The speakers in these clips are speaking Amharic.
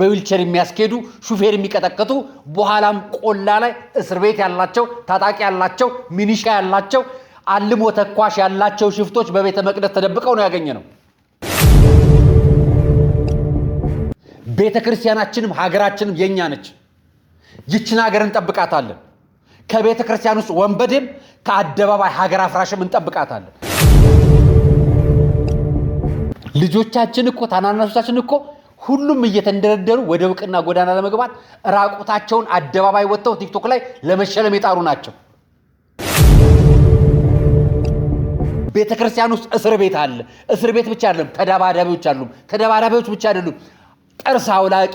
በዊልቸር የሚያስኬዱ ሹፌር የሚቀጠቅጡ በኋላም ቆላ ላይ እስር ቤት ያላቸው ታጣቂ ያላቸው ሚኒሻ ያላቸው አልሞ ተኳሽ ያላቸው ሽፍቶች በቤተ መቅደስ ተደብቀው ነው ያገኘነው። ቤተክርስቲያናችንም ሀገራችንም የኛ ነች። ይችን ሀገር እንጠብቃታለን። ከቤተክርስቲያን ውስጥ ወንበዴም ከአደባባይ ሀገር አፍራሽም እንጠብቃታለን። ልጆቻችን እኮ ታናናሾቻችን እኮ ሁሉም እየተንደረደሩ ወደ ውቅና ጎዳና ለመግባት ራቁታቸውን አደባባይ ወጥተው ቲክቶክ ላይ ለመሸለም የጣሩ ናቸው። ቤተክርስቲያን ውስጥ እስር ቤት አለ። እስር ቤት ብቻ አይደለም፣ ተደባዳቢዎች አሉ። ተደባዳቢዎች ብቻ አይደሉም፣ ጥርስ አውላቂ፣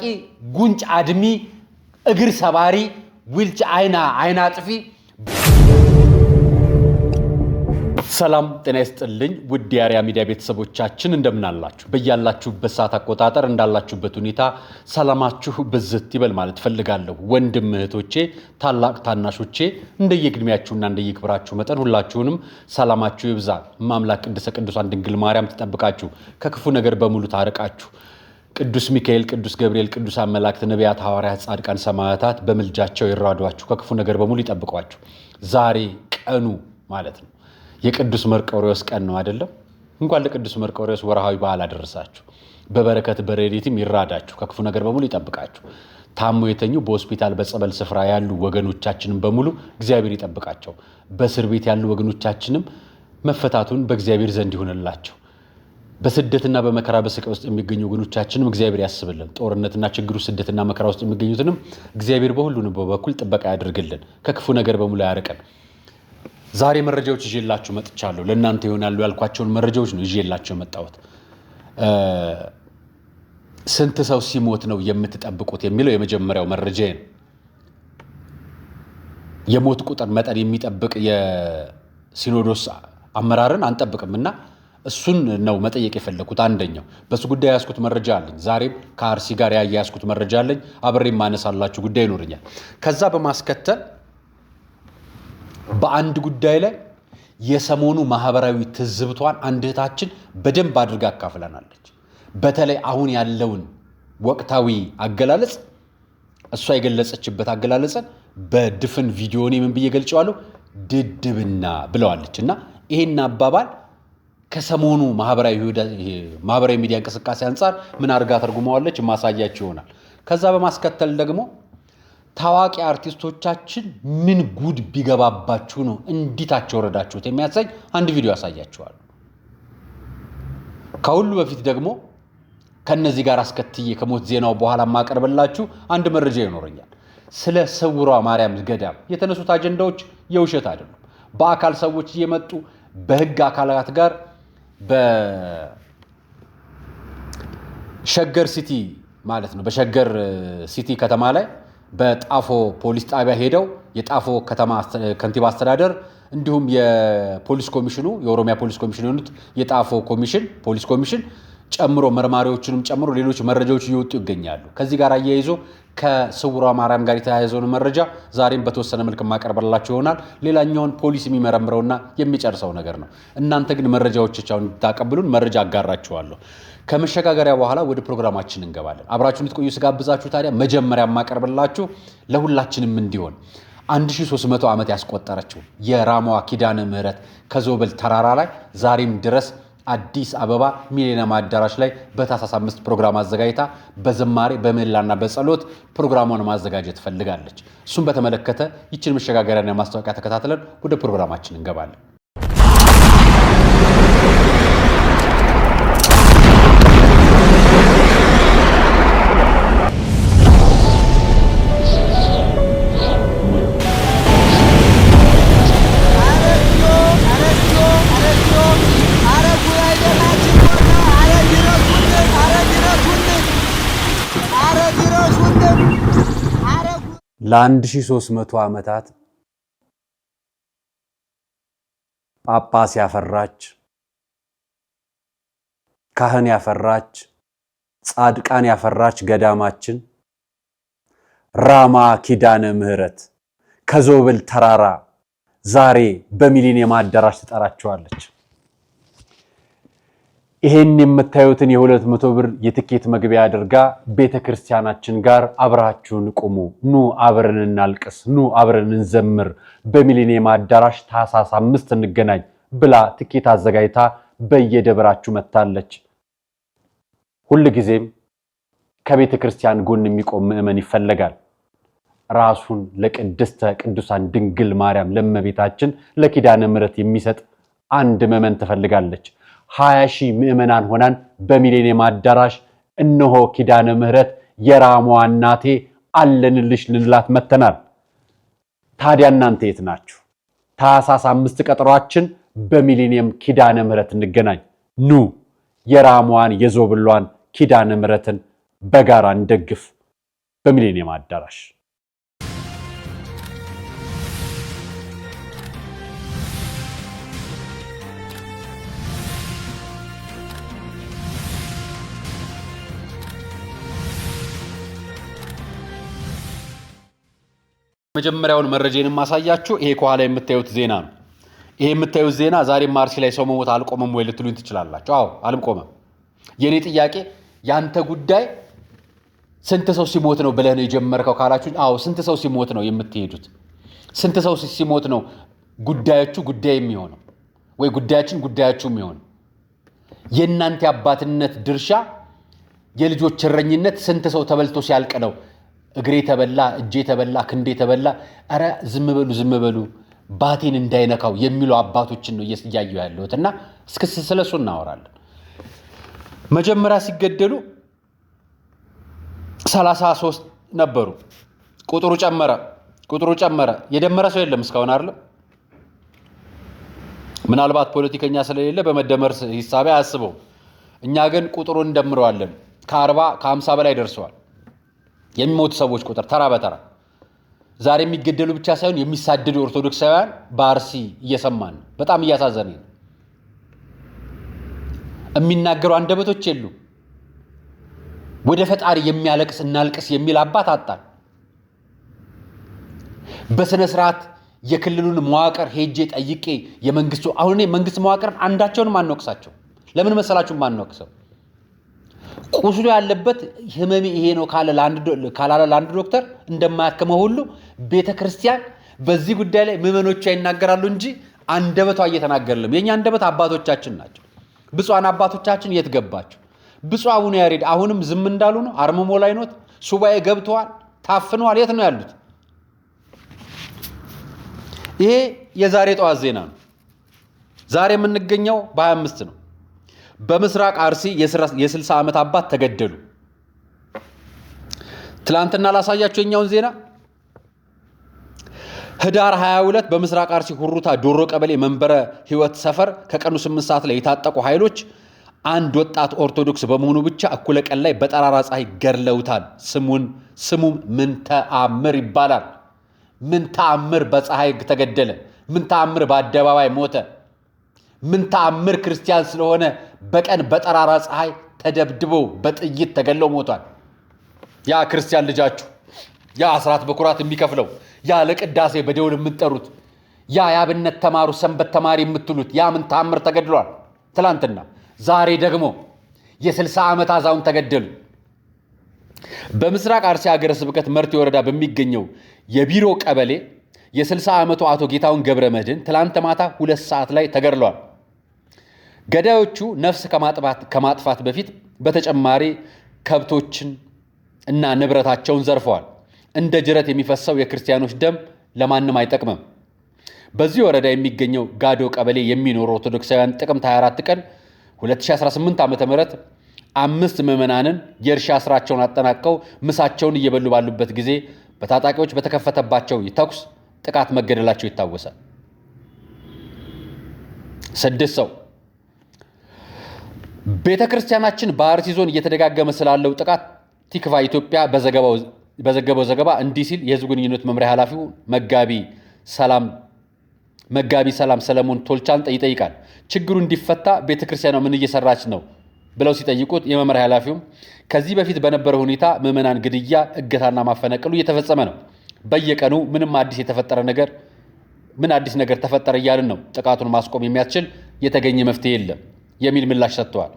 ጉንጭ አድሚ፣ እግር ሰባሪ፣ ዊልች አይና ጥፊ። ሰላም ጤና ይስጥልኝ ውድ የአርያ ሚዲያ ቤተሰቦቻችን እንደምን አላችሁ? በያላችሁበት ሰዓት አቆጣጠር እንዳላችሁበት ሁኔታ ሰላማችሁ ብዝት ይበል ማለት ፈልጋለሁ። ወንድም እህቶቼ፣ ታላቅ ታናሾቼ እንደየግድሚያችሁና እንደየክብራችሁ መጠን ሁላችሁንም ሰላማችሁ ይብዛ። ማምላክ ቅድስተ ቅዱሳን ድንግል ማርያም ትጠብቃችሁ፣ ከክፉ ነገር በሙሉ ታርቃችሁ። ቅዱስ ሚካኤል፣ ቅዱስ ገብርኤል፣ ቅዱሳን መላእክት፣ ነቢያት፣ ሐዋርያት፣ ጻድቃን፣ ሰማዕታት በምልጃቸው ይራዷችሁ፣ ከክፉ ነገር በሙሉ ይጠብቋችሁ። ዛሬ ቀኑ ማለት ነው የቅዱስ መርቆሬዎስ ቀን ነው አይደለም? እንኳን ለቅዱስ መርቆሬዎስ ወርሃዊ በዓል አደረሳችሁ። በበረከት በረድኤትም ይራዳችሁ፣ ከክፉ ነገር በሙሉ ይጠብቃችሁ። ታሞ የተኙ በሆስፒታል በጸበል ስፍራ ያሉ ወገኖቻችንም በሙሉ እግዚአብሔር ይጠብቃቸው። በእስር ቤት ያሉ ወገኖቻችንም መፈታቱን በእግዚአብሔር ዘንድ ይሁንላቸው። በስደትና በመከራ በስቃይ ውስጥ የሚገኙ ወገኖቻችንም እግዚአብሔር ያስብልን። ጦርነትና ችግሩ ስደትና መከራ ውስጥ የሚገኙትንም እግዚአብሔር በሁሉንም በበኩል ጥበቃ ያድርግልን፣ ከክፉ ነገር በሙሉ ያርቀን። ዛሬ መረጃዎች ይዤላችሁ መጥቻለሁ። ለእናንተ ይሆናሉ ያልኳቸውን መረጃዎች ነው ይዤላችሁ የመጣሁት። ስንት ሰው ሲሞት ነው የምትጠብቁት የሚለው የመጀመሪያው መረጃ ነው። የሞት ቁጥር መጠን የሚጠብቅ የሲኖዶስ አመራርን አንጠብቅምና እሱን ነው መጠየቅ የፈለኩት። አንደኛው በሱ ጉዳይ ያስኩት መረጃ አለኝ። ዛሬም ከአርሲ ጋር ያያስኩት መረጃ አለኝ። አብሬ ማነሳላችሁ ጉዳይ ይኖርኛል። ከዛ በማስከተል በአንድ ጉዳይ ላይ የሰሞኑ ማህበራዊ ትዝብቷን አንድ እህታችን በደንብ አድርጋ አካፍላናለች። በተለይ አሁን ያለውን ወቅታዊ አገላለጽ እሷ የገለጸችበት አገላለጽን በድፍን ቪዲዮ እኔ ምን ብዬ ገልጨዋለሁ? ድድብና ብለዋለች። እና ይሄን አባባል ከሰሞኑ ማህበራዊ ሚዲያ እንቅስቃሴ አንጻር ምን አድርጋ ተርጉመዋለች ማሳያችሁ ይሆናል። ከዛ በማስከተል ደግሞ ታዋቂ አርቲስቶቻችን ምን ጉድ ቢገባባችሁ ነው እንዲታቸው ወረዳችሁት የሚያሳይ አንድ ቪዲዮ ያሳያችኋል። ከሁሉ በፊት ደግሞ ከነዚህ ጋር አስከትዬ ከሞት ዜናው በኋላ ማቀርብላችሁ አንድ መረጃ ይኖረኛል። ስለ ስውሯ ማርያም ገዳም የተነሱት አጀንዳዎች የውሸት አይደሉም። በአካል ሰዎች እየመጡ በህግ አካላት ጋር በሸገር ሲቲ ማለት ነው በሸገር ሲቲ ከተማ ላይ በጣፎ ፖሊስ ጣቢያ ሄደው የጣፎ ከተማ ከንቲባ አስተዳደር እንዲሁም የፖሊስ ኮሚሽኑ የኦሮሚያ ፖሊስ ኮሚሽን የሆኑት የጣፎ ፖሊስ ኮሚሽን ጨምሮ መርማሪዎችንም ጨምሮ ሌሎች መረጃዎች እየወጡ ይገኛሉ። ከዚህ ጋር አያይዞ ከስውሯ ማርያም ጋር የተያያዘውን መረጃ ዛሬም በተወሰነ መልክ ማቀርበላችሁ ይሆናል። ሌላኛውን ፖሊስ የሚመረምረውና የሚጨርሰው ነገር ነው። እናንተ ግን መረጃዎቻችሁን እንድታቀብሉን መረጃ አጋራችኋለሁ። ከመሸጋገሪያ በኋላ ወደ ፕሮግራማችን እንገባለን። አብራችሁን ልትቆዩ ስጋብዛችሁ ታዲያ መጀመሪያ ማቀርበላችሁ ለሁላችንም እንዲሆን 1300 ዓመት ያስቆጠረችው የራማዋ ኪዳነ ምህረት ከዞብል ተራራ ላይ ዛሬም ድረስ አዲስ አበባ ሚሊኒየም አዳራሽ ላይ በታኅሳስ 5 ፕሮግራም አዘጋጅታ በዝማሬ በምህላና በጸሎት ፕሮግራሟን ማዘጋጀት ፈልጋለች። እሱን በተመለከተ ይችን መሸጋገሪያና ማስታወቂያ ተከታትለን ወደ ፕሮግራማችን እንገባለን። ለ1300 ዓመታት ጳጳስ ያፈራች ካህን ያፈራች ጻድቃን ያፈራች ገዳማችን ራማ ኪዳነ ምህረት ከዞብል ተራራ ዛሬ በሚሊኒየም አዳራሽ ተጠራቸዋለች። ይሄን የምታዩትን የ200 ብር የትኬት መግቢያ አድርጋ ቤተክርስቲያናችን ጋር አብራችሁን ቁሙ፣ ኑ አብረን እናልቅስ፣ ኑ አብረን እንዘምር፣ በሚሊኒየም አዳራሽ ታኅሳስ 5 እንገናኝ ብላ ትኬት አዘጋጅታ በየደብራችሁ መታለች። ሁሉ ጊዜም ከቤተክርስቲያን ጎን የሚቆም ምእመን ይፈልጋል። ራሱን ለቅድስተ ቅዱሳን ድንግል ማርያም ለእመቤታችን ለኪዳነ ምሕረት የሚሰጥ አንድ ምእመን ትፈልጋለች። 20 ሺህ ምእመናን ሆናን በሚሊኒየም አዳራሽ እነሆ ኪዳነ ምሕረት የራሟ እናቴ አለንልሽ ልንላት መተናል። ታዲያ እናንተ የት ናችሁ? ታኅሳስ 5 ቀጠሯችን በሚሊኒየም ኪዳነ ምሕረት እንገናኝ። ኑ የራሟን የዞብሏን ኪዳነ ምሕረትን በጋራ እንደግፍ። በሚሊኒየም አዳራሽ መጀመሪያውን መረጃን ማሳያችሁ ይሄ ከኋላ የምታዩት ዜና ነው። ይሄ የምታዩት ዜና ዛሬም አርሲ ላይ ሰው መሞት አልቆመም ወይ ልትሉኝ ትችላላችሁ። አዎ አልቆመም። የኔ ጥያቄ ያንተ ጉዳይ ስንት ሰው ሲሞት ነው ብለህ ነው የጀመርከው ካላችሁ፣ አዎ ስንት ሰው ሲሞት ነው የምትሄዱት? ስንት ሰው ሲሞት ነው ጉዳያችሁ ጉዳይ የሚሆነው ወይ ጉዳያችን ጉዳያችሁ የሚሆነው? የእናንተ አባትነት ድርሻ የልጆች እረኝነት ስንት ሰው ተበልቶ ሲያልቅ ነው እግሬ ተበላ፣ እጄ ተበላ፣ ክንዴ ተበላ፣ አረ ዝም በሉ ባቴን እንዳይነካው የሚሉ አባቶችን ነው እያየሁ ያለሁትና እስከ ስለሱ እናወራለን። መጀመሪያ ሲገደሉ 33 ነበሩ። ቁጥሩ ጨመረ። የደመረ ሰው የለም እስካሁን አይደለም። ምናልባት ፖለቲከኛ ስለሌለ በመደመር ሂሳብ አያስበው። እኛ ግን ቁጥሩን እንደምረዋለን። ከ40 ከ50 በላይ ደርሰዋል የሚሞቱ ሰዎች ቁጥር ተራ በተራ። ዛሬ የሚገደሉ ብቻ ሳይሆን የሚሳደዱ ኦርቶዶክሳውያን በአርሲ እየሰማን በጣም እያሳዘነኝ ነው። የሚናገሩ አንደበቶች የሉ። ወደ ፈጣሪ የሚያለቅስ እናልቅስ የሚል አባት አጣን። በስነ ስርዓት የክልሉን መዋቅር ሄጄ ጠይቄ የመንግስቱ አሁን መንግስት መዋቅርን አንዳቸውንም አንወቅሳቸው። ለምን መሰላችሁ ማንወቅሰው? ቁስሉ ያለበት ህመሜ ይሄ ነው ካላለ ለአንድ ዶክተር እንደማያከመው ሁሉ ቤተክርስቲያን በዚህ ጉዳይ ላይ ምዕመኖቿ ይናገራሉ እንጂ አንደበቷ እየተናገረለም። የኛ አንደበት አባቶቻችን ናቸው። ብፁዓን አባቶቻችን የት ገባቸው? ብፁዕ አቡነ ያሬድ አሁንም ዝም እንዳሉ ነው። አርምሞ ላይ ኖት። ሱባኤ ገብተዋል፣ ታፍነዋል። የት ነው ያሉት? ይሄ የዛሬ ጠዋት ዜና ነው። ዛሬ የምንገኘው በ25 ነው። በምስራቅ አርሲ የ60 ዓመት አባት ተገደሉ። ትላንትና ላሳያችሁ የኛውን ዜና። ህዳር 22 በምስራቅ አርሲ ሁሩታ ዶሮ ቀበሌ መንበረ ህይወት ሰፈር ከቀኑ 8 ሰዓት ላይ የታጠቁ ኃይሎች አንድ ወጣት ኦርቶዶክስ በመሆኑ ብቻ እኩለ ቀን ላይ በጠራራ ፀሐይ ገድለውታል። ስሙም ምን ተአምር ይባላል። ምን ተአምር በፀሐይ ተገደለ። ምን ተአምር በአደባባይ ሞተ። ምን ተአምር ክርስቲያን ስለሆነ በቀን በጠራራ ፀሐይ ተደብድቦ በጥይት ተገለው ሞቷል። ያ ክርስቲያን ልጃችሁ፣ ያ አስራት በኩራት የሚከፍለው፣ ያ ለቅዳሴ በደውል የምትጠሩት፣ ያ የአብነት ተማሩ ሰንበት ተማሪ የምትሉት ያ ምን ተአምር ተገድሏል ትላንትና። ዛሬ ደግሞ የ60 ዓመት አዛውንት ተገደሉ። በምስራቅ አርሲ ሀገረ ስብከት መርቲ ወረዳ በሚገኘው የቢሮ ቀበሌ የ60 ዓመቱ አቶ ጌታውን ገብረ መድህን ትላንት ማታ 2 ሰዓት ላይ ተገድለዋል። ገዳዮቹ ነፍስ ከማጥፋት በፊት በተጨማሪ ከብቶችን እና ንብረታቸውን ዘርፈዋል። እንደ ጅረት የሚፈሰው የክርስቲያኖች ደም ለማንም አይጠቅምም። በዚህ ወረዳ የሚገኘው ጋዶ ቀበሌ የሚኖሩ ኦርቶዶክሳውያን ጥቅምት 24 ቀን 2018 ዓ.ም 5 ምዕመናንን የእርሻ ስራቸውን አጠናቀው ምሳቸውን እየበሉ ባሉበት ጊዜ በታጣቂዎች በተከፈተባቸው ተኩስ ጥቃት መገደላቸው ይታወሳል። 6 ሰው ቤተክርስቲያናችን በአርሲ ዞን እየተደጋገመ ስላለው ጥቃት ቲክቫ ኢትዮጵያ በዘገበው ዘገባ እንዲህ ሲል የህዝብ ግንኙነት መምሪያ ኃላፊው መጋቢ ሰላም ሰለሞን ቶልቻን ይጠይቃል። ችግሩ እንዲፈታ ቤተክርስቲያኗ ምን እየሰራች ነው ብለው ሲጠይቁት የመምሪያ ኃላፊው ከዚህ በፊት በነበረው ሁኔታ ምዕመናን ግድያ፣ እገታና ማፈናቀሉ እየተፈጸመ ነው። በየቀኑ ምን አዲስ ነገር ተፈጠረ እያልን ነው። ጥቃቱን ማስቆም የሚያስችል የተገኘ መፍትሄ የለም የሚል ምላሽ ሰጥተዋል።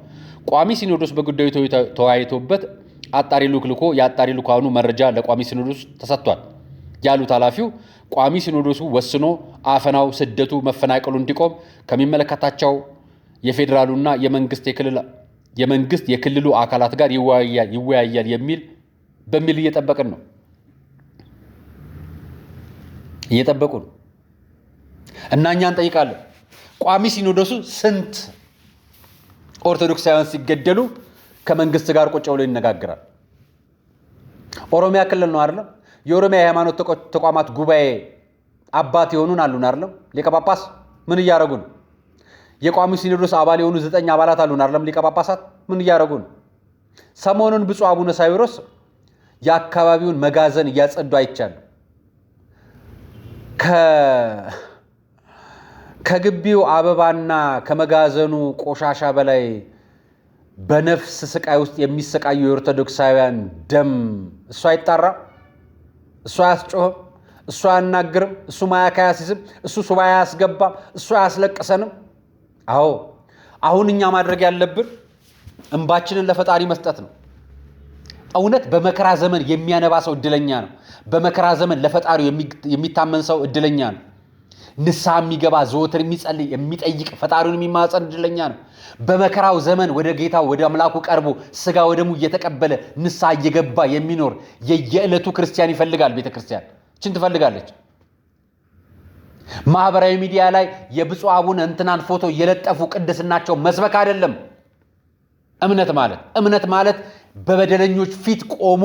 ቋሚ ሲኖዶስ በጉዳዩ ተወያይቶበት አጣሪ ልዑክ ልኮ የአጣሪ ልዑካኑ መረጃ ለቋሚ ሲኖዶስ ተሰጥቷል ያሉት ኃላፊው ቋሚ ሲኖዶሱ ወስኖ አፈናው፣ ስደቱ፣ መፈናቀሉ እንዲቆም ከሚመለከታቸው የፌዴራሉና የመንግስት የክልሉ አካላት ጋር ይወያያል በሚል እየጠበቁ ነው። እና እኛ እንጠይቃለን። ቋሚ ሲኖዶሱ ስንት ኦርቶዶክሳውያን ሲገደሉ ከመንግስት ጋር ቁጭ ብሎ ይነጋገራል? ኦሮሚያ ክልል ነው አይደለም? የኦሮሚያ የሃይማኖት ተቋማት ጉባኤ አባት የሆኑን አሉን አይደለም? ሊቀ ጳጳስ ምን እያደረጉ ነው? የቋሚ ሲኖዶስ አባል የሆኑ 9 አባላት አሉን አይደለም? ሊቀ ጳጳሳት ምን እያደረጉ ነው? ሰሞኑን ብፁዕ አቡነ ሳዊሮስ የአካባቢውን መጋዘን እያጸዱ አይቻሉ። ከግቢው አበባና ከመጋዘኑ ቆሻሻ በላይ በነፍስ ስቃይ ውስጥ የሚሰቃዩ የኦርቶዶክሳውያን ደም እሱ አይጣራ፣ እሱ አያስጮህም፣ እሱ አያናግርም፣ እሱ ማያካ አያስይዝም፣ እሱ ሱባኤ አያስገባም፣ እሱ አያስለቅሰንም። አዎ አሁን እኛ ማድረግ ያለብን እንባችንን ለፈጣሪ መስጠት ነው። እውነት በመከራ ዘመን የሚያነባ ሰው እድለኛ ነው። በመከራ ዘመን ለፈጣሪው የሚታመን ሰው እድለኛ ነው። ንስሐ የሚገባ ዘወትር የሚጸልይ የሚጠይቅ ፈጣሪውን የሚማጸን እድለኛ ነው። በመከራው ዘመን ወደ ጌታው ወደ አምላኩ ቀርቦ ስጋ ወደሙ እየተቀበለ ንስሐ እየገባ የሚኖር የየዕለቱ ክርስቲያን ይፈልጋል። ቤተ ክርስቲያን እችን ትፈልጋለች። ማህበራዊ ሚዲያ ላይ የብፁዕ አቡነ እንትናን ፎቶ እየለጠፉ ቅድስናቸው መስበክ አይደለም እምነት ማለት በበደለኞች ፊት ቆሞ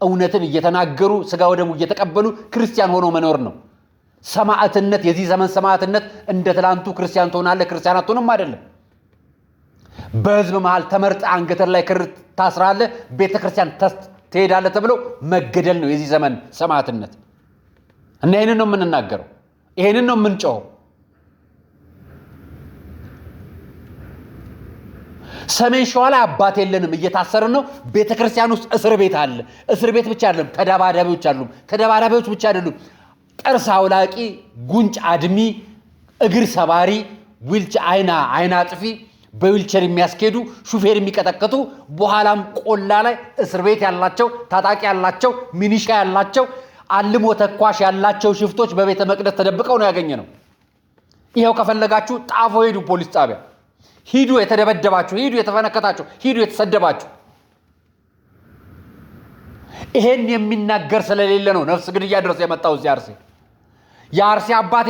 እውነትን እየተናገሩ ስጋ ወደሙ እየተቀበሉ ክርስቲያን ሆኖ መኖር ነው። ሰማዕትነት፣ የዚህ ዘመን ሰማዕትነት እንደ ትላንቱ ክርስቲያን ትሆናለህ ክርስቲያን አትሆንም አይደለም። በህዝብ መሃል ተመርጠ አንገተር ላይ ክር ታስራለህ፣ ቤተ ክርስቲያን ትሄዳለህ ተብሎ መገደል ነው የዚህ ዘመን ሰማዕትነት። እና ይህንን ነው የምንናገረው፣ ይህንን ነው የምንጮኸው። ሰሜን ሸዋ ላይ አባት የለንም፣ እየታሰርን ነው። ቤተ ክርስቲያን ውስጥ እስር ቤት አለ። እስር ቤት ብቻ አይደለም፣ ተደባዳቢዎች ብቻ አይደሉም። ጥርስ አውላቂ፣ ጉንጭ አድሚ፣ እግር ሰባሪ፣ አይና አጥፊ፣ በዊልቸር የሚያስኬዱ፣ ሹፌር የሚቀጠቅጡ፣ በኋላም ቆላ ላይ እስር ቤት ያላቸው፣ ታጣቂ ያላቸው፣ ሚኒሻ ያላቸው፣ አልሞ ተኳሽ ያላቸው ሽፍቶች በቤተ መቅደስ ተደብቀው ነው ያገኘነው። ይኸው ከፈለጋችሁ ጣፎ ሄዱ፣ ፖሊስ ጣቢያ ሂዱ፣ የተደበደባችሁ ሂዱ፣ የተፈነከታችሁ ሂዱ፣ የተሰደባችሁ። ይሄን የሚናገር ስለሌለ ነው ነፍስ ግድያ ድረስ የመጣው እዚህ አርሲ። የአርሲ አባት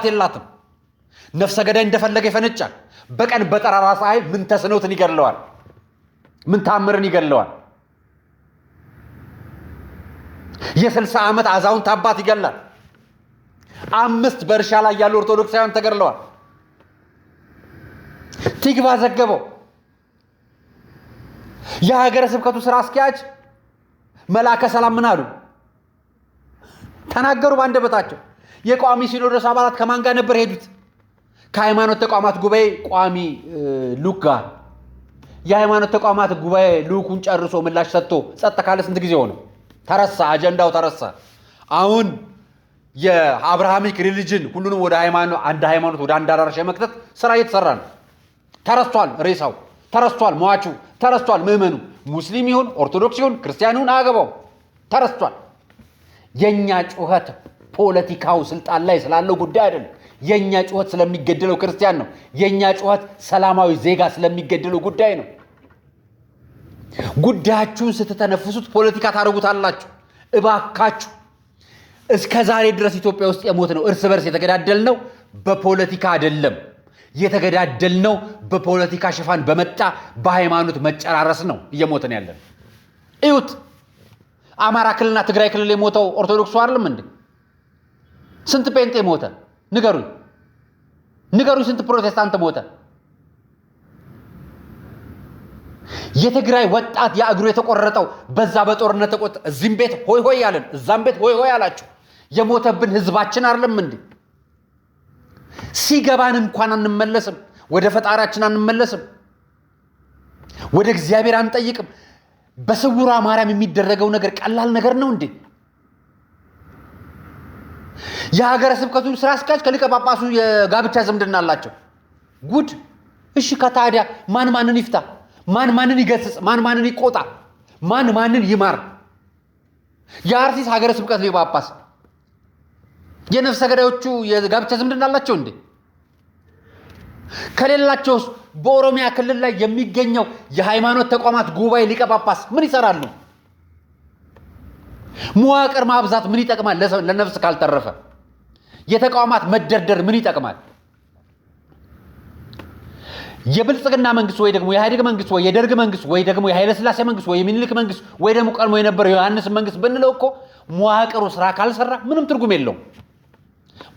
የላትም። ነፍሰ ገዳይ እንደፈለገ ይፈነጫል። በቀን በጠራራ ፀሐይ ምን ተስኖትን ይገድለዋል? ምን ታምርን ይገድለዋል? የ60 ዓመት አዛውንት አባት ይገላል። 5 በእርሻ ላይ ያሉ ኦርቶዶክሳውያን ተገድለዋል። ቲግባ ዘገበው። የሀገረ ስብከቱ ስራ አስኪያጅ መላከ ሰላም ምን አሉ? ተናገሩ በአንደበታቸው። የቋሚ ሲኖዶስ አባላት ከማን ጋር ነበር ሄዱት? ከሃይማኖት ተቋማት ጉባኤ ቋሚ ልዑክ ጋር። የሃይማኖት ተቋማት ጉባኤ ልዑኩን ጨርሶ ምላሽ ሰጥቶ ጸጥ ካለ ስንት ጊዜ ሆነ? ተረሳ፣ አጀንዳው ተረሳ። አሁን የአብርሃሚክ ሪሊጅን ሁሉንም ወደ አንድ ሃይማኖት ወደ አንድ አዳራሽ የመክተት ስራ እየተሰራ ነው። ተረስቷል፣ ሬሳው ተረስቷል፣ ሟቹ ተረስቷል። ምዕመኑ ሙስሊም ይሁን ኦርቶዶክስ ይሁን ክርስቲያን ይሁን አያገባው፣ ተረስቷል። የኛ ጩኸት ፖለቲካው ስልጣን ላይ ስላለው ጉዳይ አይደለም። የኛ ጩኸት ስለሚገደለው ክርስቲያን ነው። የኛ ጩኸት ሰላማዊ ዜጋ ስለሚገደለው ጉዳይ ነው። ጉዳያችሁን ስትተነፍሱት ፖለቲካ ታደርጉታላችሁ። እባካችሁ እስከ ዛሬ ድረስ ኢትዮጵያ ውስጥ የሞት ነው እርስ በርስ የተገዳደልነው በፖለቲካ አይደለም። የተገዳደልነው በፖለቲካ ሽፋን በመጣ በሃይማኖት መጨራረስ ነው እየሞተን ያለን። እዩት፣ አማራ ክልልና ትግራይ ክልል የሞተው ኦርቶዶክሱ አይደለም እንዴ? ስንት ጴንጤ ሞተ? ንገሩኝ፣ ስንት ፕሮቴስታንት ሞተ? የትግራይ ወጣት የእግሩ የተቆረጠው በዛ በጦርነት ተቆጥ እዚህም ቤት ሆይ ሆይ ያለን እዛም ቤት ሆይ ሆይ አላችሁ። የሞተብን ህዝባችን አይደለም እንዴ? ሲገባን እንኳን አንመለስም፣ ወደ ፈጣሪያችን አንመለስም፣ ወደ እግዚአብሔር አንጠይቅም። በስውሯ ማርያም የሚደረገው ነገር ቀላል ነገር ነው እንዴ? የሀገረ ስብከቱ ስራ አስኪያጅ ከሊቀ ጳጳሱ የጋብቻ ዝምድና አላቸው። ጉድ! እሺ ከታዲያ ማን ማንን ይፍታ? ማን ማንን ይገስጽ? ማን ማንን ይቆጣ? ማን ማንን ይማር? የአርሲስ ሀገረ ስብከት ሊቀ ጳጳስ የነፍሰ ገዳዮቹ የጋብቻ ዝምድና አላቸው እንዴ? ከሌላቸውስ በኦሮሚያ ክልል ላይ የሚገኘው የሃይማኖት ተቋማት ጉባኤ ሊቀ ጳጳስ ምን ይሰራሉ? መዋቅር ማብዛት ምን ይጠቅማል? ለነፍስ ካልተረፈ የተቋማት መደርደር ምን ይጠቅማል? የብልጽግና መንግስት ወይ ደግሞ የኢህአዴግ መንግስት ወይ የደርግ መንግስት ወይ ደግሞ የኃይለ ሥላሴ መንግስት ወይ የሚኒልክ መንግስት ወይ ደግሞ ቀድሞ የነበረው የዮሐንስ መንግስት ብንለው እኮ መዋቅሩ ስራ ካልሰራ ምንም ትርጉም የለውም።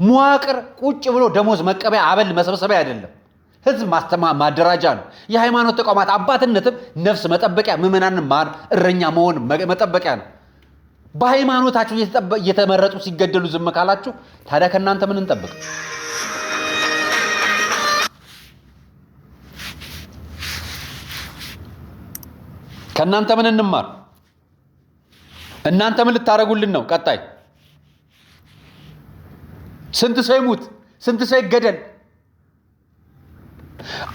መዋቅር ቁጭ ብሎ ደሞዝ መቀበያ አበል መሰብሰቢያ አይደለም። ህዝብ ማደራጃ ነው። የሃይማኖት ተቋማት አባትነትም ነፍስ መጠበቂያ፣ ምዕመናንን እረኛ መሆን መጠበቂያ ነው። በሃይማኖታችሁ እየተመረጡ ሲገደሉ ዝም ካላችሁ ታዲያ ከእናንተ ምን እንጠብቅ? ከእናንተ ምን እንማር? እናንተ ምን ልታደርጉልን ነው? ቀጣይ ስንት ሰው ይሙት? ስንት ሰው ይገደል?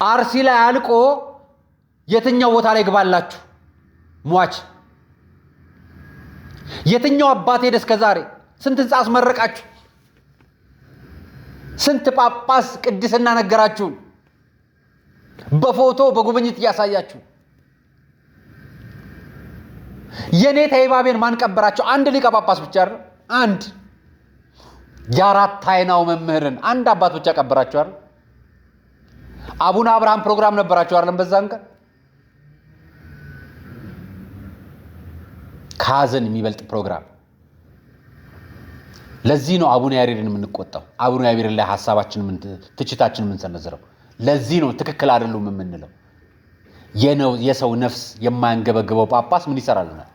አርሲ ላይ አልቆ የትኛው ቦታ ላይ ግባላችሁ? ሟች የትኛው አባት ሄደ እስከ ዛሬ? ስንት ህንፃ አስመረቃችሁ? ስንት ጳጳስ ቅድስና ነገራችሁ? በፎቶ በጉብኝት እያሳያችሁ የኔታ ይባቤን ማን ቀበራቸው? አንድ ሊቀ ጳጳስ ብቻ አይደል? አንድ የአራት አይናው መምህርን አንድ አባት ብቻ ቀበራቸው አይደል? አቡነ አብርሃም ፕሮግራም ነበራቸው አይደል? በዛን ቀን ካዘን የሚበልጥ ፕሮግራም። ለዚህ ነው አቡነ ያሬድን የምንቆጣው፣ አቡነ ያሬድ ላይ ሐሳባችን ትችታችን የምንሰነዝረው። ለዚህ ነው ትክክል አይደሉም የምንለው። የሰው ነፍስ የማያንገበግበው ጳጳስ ምን ይሰራልናል?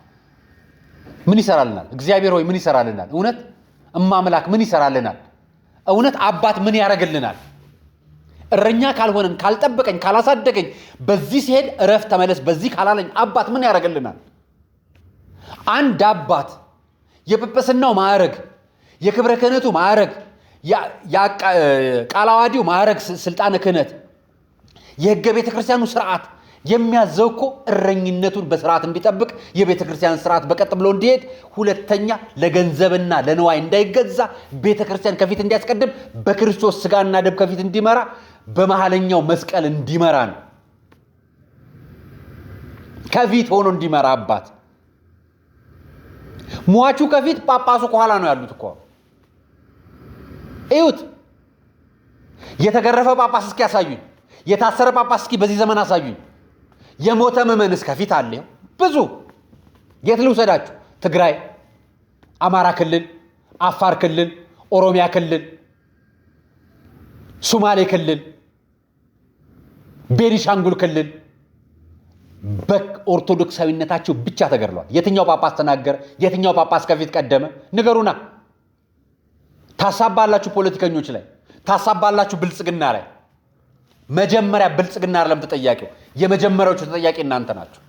ምን ይሰራልናል? እግዚአብሔር ሆይ ምን ይሰራልናል? እውነት እማምላክ ምን ይሰራልናል? እውነት አባት ምን ያደርግልናል? እረኛ ካልሆነን፣ ካልጠበቀኝ፣ ካላሳደገኝ፣ በዚህ ሲሄድ እረፍ ተመለስ በዚህ ካላለኝ አባት ምን ያደርግልናል? አንድ አባት የጵጵስናው ማዕረግ፣ የክብረ ክህነቱ ማዕረግ፣ ቃለ ዓዋዲው ማዕረግ፣ ስልጣነ ክህነት፣ የሕገ ቤተ ክርስቲያኑ ስርዓት የሚያዘው እኮ እረኝነቱን በስርዓት እንዲጠብቅ፣ የቤተ ክርስቲያን ስርዓት በቀጥ ብሎ እንዲሄድ፣ ሁለተኛ ለገንዘብና ለንዋይ እንዳይገዛ፣ ቤተ ክርስቲያን ከፊት እንዲያስቀድም፣ በክርስቶስ ስጋና ደም ከፊት እንዲመራ፣ በመሃለኛው መስቀል እንዲመራ ነው። ከፊት ሆኖ እንዲመራ አባት። ሟቹ ከፊት ጳጳሱ ከኋላ ነው ያሉት እኮ። እዩት። የተገረፈ ጳጳስ እስኪ ያሳዩኝ፣ የታሰረ ጳጳስ እስኪ በዚህ ዘመን አሳዩኝ። የሞተ ምዕመን እስከ ፊት አለ ብዙ። የት ልውሰዳችሁ? ትግራይ፣ አማራ ክልል፣ አፋር ክልል፣ ኦሮሚያ ክልል፣ ሶማሌ ክልል፣ ቤኒሻንጉል ክልል በኦርቶዶክሳዊነታቸው ብቻ ተገድለዋል። የትኛው ጳጳስ ተናገረ? የትኛው ጳጳስ ከፊት ቀደመ? ንገሩና። ታሳባላችሁ ፖለቲከኞች ላይ፣ ታሳባላችሁ ብልጽግና ላይ። መጀመሪያ ብልጽግና አይደለም ተጠያቂው፣ የመጀመሪያዎቹ ተጠያቂ እናንተ ናችሁ።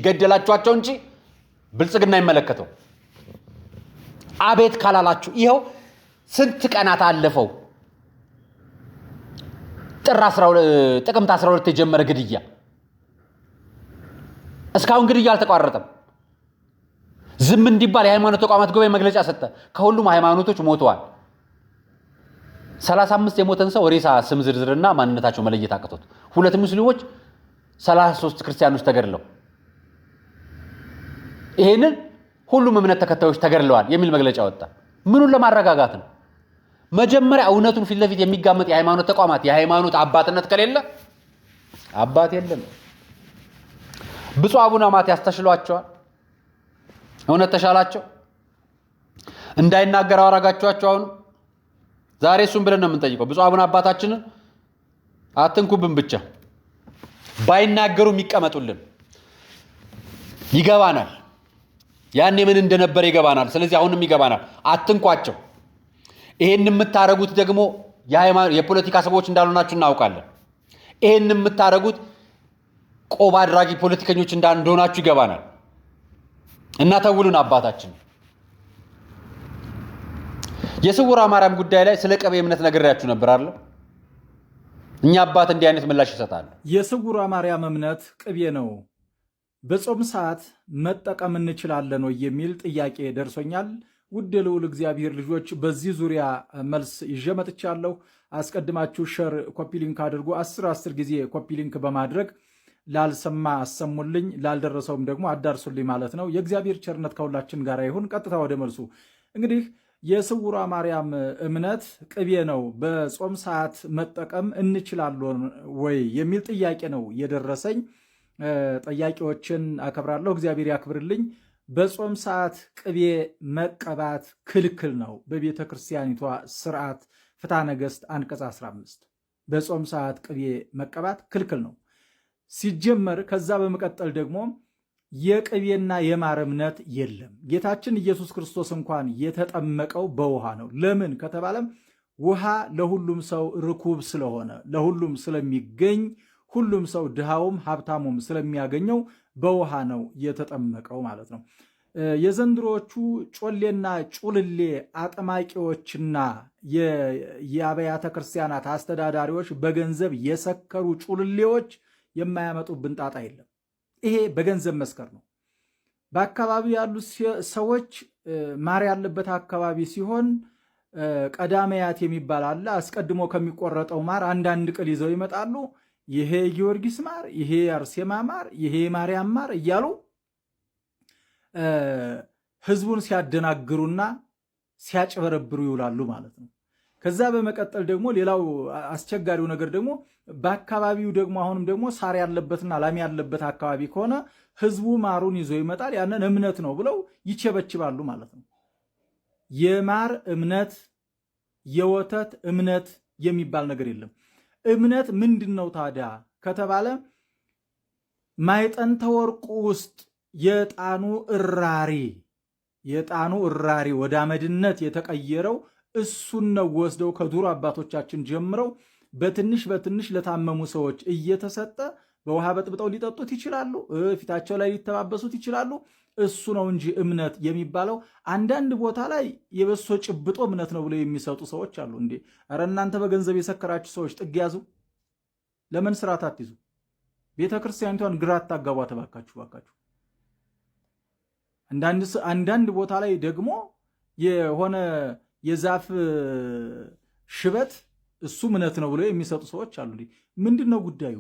ገደላችኋቸው እንጂ ብልጽግና ይመለከተው። አቤት ካላላችሁ ይኸው ስንት ቀናት አለፈው። ጥቅምት 12 የጀመረ ግድያ እስካሁን ግድያ አልተቋረጠም። ዝም እንዲባል የሃይማኖት ተቋማት ጉባኤ መግለጫ ሰጠ። ከሁሉም ሃይማኖቶች ሞተዋል። 35 የሞተን ሰው ሬሳ ስም ዝርዝርና ማንነታቸው መለየት አቅቶት፣ 2 ሙስሊሞች 33 ክርስቲያኖች ተገድለው፣ ይሄንን ሁሉም እምነት ተከታዮች ተገድለዋል የሚል መግለጫ ወጣ። ምኑን ለማረጋጋት ነው? መጀመሪያ እውነቱን ፊት ለፊት የሚጋመጥ የሃይማኖት ተቋማት የሃይማኖት አባትነት ከሌለ አባት የለም። ብፁዕ አቡነ ማትያስ ተሽሏቸዋል። እውነት ተሻላቸው? እንዳይናገር አወራጋቸዋቸው። አሁን ዛሬ እሱን ብለን ነው የምንጠይቀው። ብፁዕ አቡነ አባታችንን አትንኩብን ብቻ፣ ባይናገሩ የሚቀመጡልን ይገባናል። ያኔ ምን እንደነበረ ይገባናል። ስለዚህ አሁንም ይገባናል። አትንኳቸው። ይሄን የምታረጉት ደግሞ የፖለቲካ ሰዎች እንዳልሆናችሁ እናውቃለን። ይሄን የምታረጉት ቆብ አድራጊ ፖለቲከኞች እንደሆናችሁ ይገባናል። እና ተውሉን አባታችን። የስውሯ ማርያም ጉዳይ ላይ ስለ ቀቤ እምነት ነግሬያችሁ ነበር አይደል? እኛ አባት እንዲህ አይነት ምላሽ ይሰጣሉ። የስውሯ ማርያም እምነት ቅቤ ነው፣ በጾም ሰዓት መጠቀም እንችላለን ወይ የሚል ጥያቄ ደርሶኛል። ውድ የልዑል እግዚአብሔር ልጆች በዚህ ዙሪያ መልስ ይዤ መጥቻለሁ። አስቀድማችሁ ሸር ኮፒ ሊንክ አድርጎ 10 ጊዜ ኮፒ ሊንክ በማድረግ ላልሰማ አሰሙልኝ፣ ላልደረሰውም ደግሞ አዳርሱልኝ ማለት ነው። የእግዚአብሔር ቸርነት ከሁላችን ጋር ይሁን። ቀጥታ ወደ መልሱ እንግዲህ የስውሯ ማርያም እምነት ቅቤ ነው፣ በጾም ሰዓት መጠቀም እንችላለን ወይ የሚል ጥያቄ ነው የደረሰኝ። ጠያቂዎችን አከብራለሁ፣ እግዚአብሔር ያክብርልኝ። በጾም ሰዓት ቅቤ መቀባት ክልክል ነው በቤተ ክርስቲያኒቷ ስርዓት ፍትሐ ነገሥት አንቀጽ 15 በጾም ሰዓት ቅቤ መቀባት ክልክል ነው ሲጀመር። ከዛ በመቀጠል ደግሞ የቅቤና የማር እምነት የለም። ጌታችን ኢየሱስ ክርስቶስ እንኳን የተጠመቀው በውሃ ነው። ለምን ከተባለም ውሃ ለሁሉም ሰው ርኩብ ስለሆነ ለሁሉም ስለሚገኝ ሁሉም ሰው ድሃውም ሀብታሙም ስለሚያገኘው በውሃ ነው የተጠመቀው ማለት ነው። የዘንድሮቹ ጮሌና ጩልሌ አጥማቂዎችና የአብያተ ክርስቲያናት አስተዳዳሪዎች በገንዘብ የሰከሩ ጩልሌዎች የማያመጡብን ጣጣ የለም። ይሄ በገንዘብ መስከር ነው። በአካባቢው ያሉ ሰዎች ማር ያለበት አካባቢ ሲሆን ቀዳማያት የሚባል አለ። አስቀድሞ ከሚቆረጠው ማር አንዳንድ ቅል ይዘው ይመጣሉ። ይሄ ጊዮርጊስ ማር፣ ይሄ አርሴማ ማር፣ ይሄ ማርያም ማር እያሉ ህዝቡን ሲያደናግሩና ሲያጭበረብሩ ይውላሉ ማለት ነው። ከዛ በመቀጠል ደግሞ ሌላው አስቸጋሪው ነገር ደግሞ በአካባቢው ደግሞ አሁንም ደግሞ ሳር ያለበትና ላም ያለበት አካባቢ ከሆነ ህዝቡ ማሩን ይዞ ይመጣል። ያንን እምነት ነው ብለው ይቸበችባሉ ማለት ነው። የማር እምነት የወተት እምነት የሚባል ነገር የለም። እምነት ምንድን ነው ታዲያ ከተባለ ማዕጠንተ ወርቁ ውስጥ የዕጣኑ እራሪ ወደ አመድነት የተቀየረው እሱን ነው ወስደው ከዱሮ አባቶቻችን ጀምረው በትንሽ በትንሽ ለታመሙ ሰዎች እየተሰጠ በውሃ በጥብጠው ሊጠጡት ይችላሉ። ፊታቸው ላይ ሊተባበሱት ይችላሉ። እሱ ነው እንጂ እምነት የሚባለው። አንዳንድ ቦታ ላይ የበሶ ጭብጦ እምነት ነው ብለው የሚሰጡ ሰዎች አሉ። እንዴ ኧረ እናንተ በገንዘብ የሰከራችሁ ሰዎች ጥግ ያዙ። ለምን ስርዓት አትይዙ? ቤተ ክርስቲያኒቷን ግራ አታጋቧ ተባካችሁ ባካችሁ። አንዳንድ ቦታ ላይ ደግሞ የሆነ የዛፍ ሽበት እሱ እምነት ነው ብለው የሚሰጡ ሰዎች አሉ። ምንድን ነው ጉዳዩ?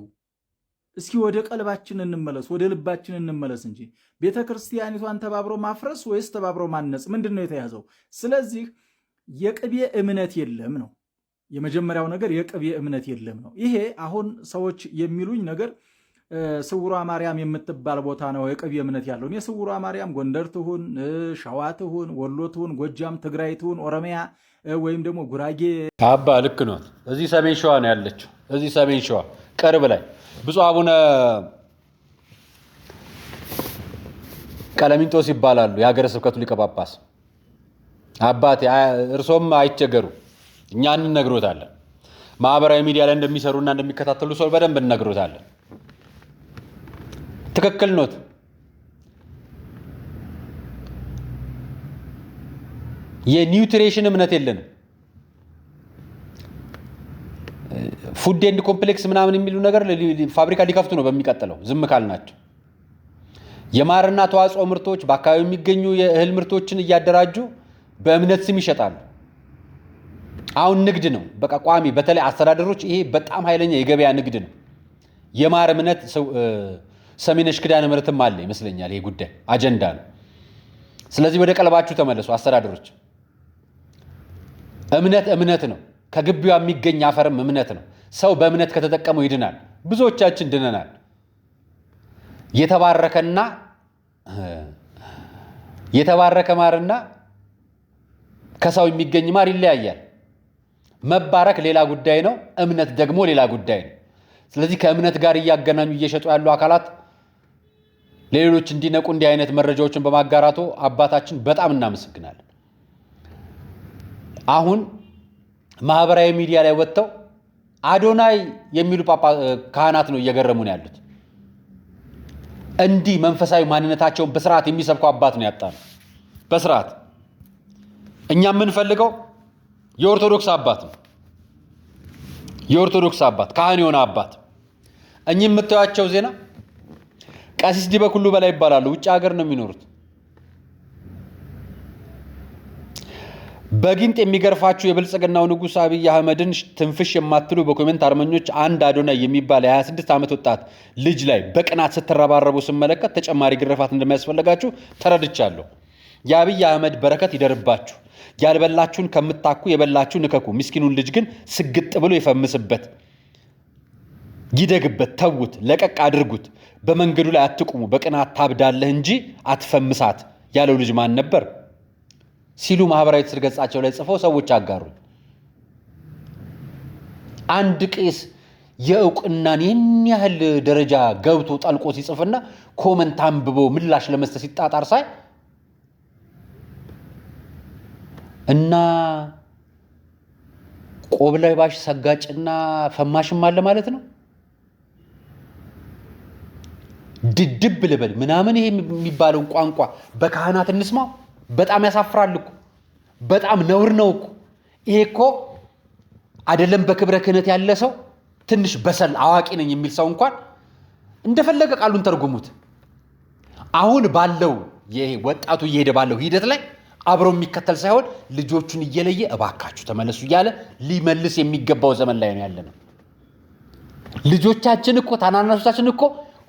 እስኪ ወደ ቀልባችን እንመለስ፣ ወደ ልባችን እንመለስ እንጂ ቤተ ክርስቲያኒቷን ተባብሮ ማፍረስ ወይስ ተባብሮ ማነጽ? ምንድን ነው የተያዘው? ስለዚህ የቅቤ እምነት የለም ነው የመጀመሪያው ነገር። የቅቤ እምነት የለም ነው። ይሄ አሁን ሰዎች የሚሉኝ ነገር ስውሯ ማርያም የምትባል ቦታ ነው የቅቤ እምነት ያለው። የስውሯ ማርያም ጎንደር ትሁን፣ ሸዋ ትሁን፣ ወሎ ትሁን፣ ጎጃም፣ ትግራይ ትሁን፣ ኦሮሚያ ወይም ደግሞ ጉራጌ አባ ልክ ነው። እዚህ ሰሜን ሸዋ ነው ያለችው። እዚህ ሰሜን ሸዋ ቅርብ ላይ ብፁዕ አቡነ ቀለሚንጦስ ይባላሉ፣ የሀገረ ስብከቱ ሊቀ ጳጳስ። አባቴ እርሶም አይቸገሩ፣ እኛ እንነግሮታለን። ማህበራዊ ሚዲያ ላይ እንደሚሰሩና እንደሚከታተሉ ሰው በደንብ እንነግሮታለን። ትክክል ኖት። የኒውትሪሽን እምነት የለንም። ፉድ ኤንድ ኮምፕሌክስ ምናምን የሚሉ ነገር ፋብሪካ ሊከፍቱ ነው በሚቀጥለው ዝም ካልናቸው። የማርና ተዋጽኦ ምርቶች በአካባቢው የሚገኙ የእህል ምርቶችን እያደራጁ በእምነት ስም ይሸጣሉ። አሁን ንግድ ነው በቃ ቋሚ። በተለይ አስተዳደሮች ይሄ በጣም ኃይለኛ የገበያ ንግድ ነው። የማር እምነት ሰሜነሽ ኪዳነ ምሕረትም አለ ይመስለኛል። ይሄ ጉዳይ አጀንዳ ነው። ስለዚህ ወደ ቀልባችሁ ተመለሱ አስተዳደሮች። እምነት ነው። ከግቢዋ የሚገኝ አፈርም እምነት ነው። ሰው በእምነት ከተጠቀመው ይድናል። ብዙዎቻችን ድነናል። የተባረከ ማርና ከሰው የሚገኝ ማር ይለያያል። መባረክ ሌላ ጉዳይ ነው፣ እምነት ደግሞ ሌላ ጉዳይ ነው። ስለዚህ ከእምነት ጋር እያገናኙ እየሸጡ ያሉ አካላት ሌሎች እንዲነቁ እንዲህ አይነት መረጃዎችን በማጋራቱ አባታችን በጣም እናመሰግናለን። አሁን ማህበራዊ ሚዲያ ላይ ወጥተው አዶናይ የሚሉ ካህናት ነው እየገረሙን ያሉት። እንዲህ መንፈሳዊ ማንነታቸውን በስርዓት የሚሰብኩ አባት ነው ያጣነው። በስርዓት እኛ የምንፈልገው የኦርቶዶክስ አባት ነው። የኦርቶዶክስ አባት ካህን የሆነ አባት እኚህ የምታዩቸው ዜና ቀሲስ ዲበኩሉ በላይ ይባላሉ። ውጭ ሀገር ነው የሚኖሩት። በጊንጥ የሚገርፋችሁ የብልጽግናው ንጉስ አብይ አህመድን ትንፍሽ የማትሉ በኮሜንት አርመኞች አንድ አዶናይ የሚባል የ26 ዓመት ወጣት ልጅ ላይ በቅናት ስትረባረቡ ስመለከት ተጨማሪ ግርፋት እንደሚያስፈልጋችሁ ተረድቻለሁ። የአብይ አህመድ በረከት ይደርባችሁ። ያልበላችሁን ከምታኩ የበላችሁ ንከኩ። ምስኪኑን ልጅ ግን ስግጥ ብሎ ይፈምስበት፣ ይደግበት፣ ተዉት፣ ለቀቅ አድርጉት። በመንገዱ ላይ አትቁሙ። በቅናት ታብዳለህ እንጂ አትፈምሳት ያለው ልጅ ማን ነበር ሲሉ ማህበራዊ ትስስር ገጻቸው ላይ ጽፈው ሰዎች አጋሩ። አንድ ቄስ የእውቅናን ይህን ያህል ደረጃ ገብቶ ጠልቆ ሲጽፍና ኮመንት አንብቦ ምላሽ ለመስጠት ሲጣጣር ሳይ እና ቆብ ላይ ባሽ ሰጋጭና ፈማሽም አለ ማለት ነው። ድድብ ልበል ምናምን ይሄ የሚባለውን ቋንቋ በካህናት እንስማው። በጣም ያሳፍራል እኮ፣ በጣም ነውር ነው እኮ። ይሄ እኮ አይደለም በክብረ ክህነት ያለ ሰው ትንሽ በሰል አዋቂ ነኝ የሚል ሰው እንኳን እንደፈለገ ቃሉን ተርጉሙት። አሁን ባለው ይሄ ወጣቱ እየሄደ ባለው ሂደት ላይ አብሮ የሚከተል ሳይሆን ልጆቹን እየለየ እባካችሁ ተመለሱ እያለ ሊመልስ የሚገባው ዘመን ላይ ነው ያለነው። ልጆቻችን እኮ ታናናሾቻችን እኮ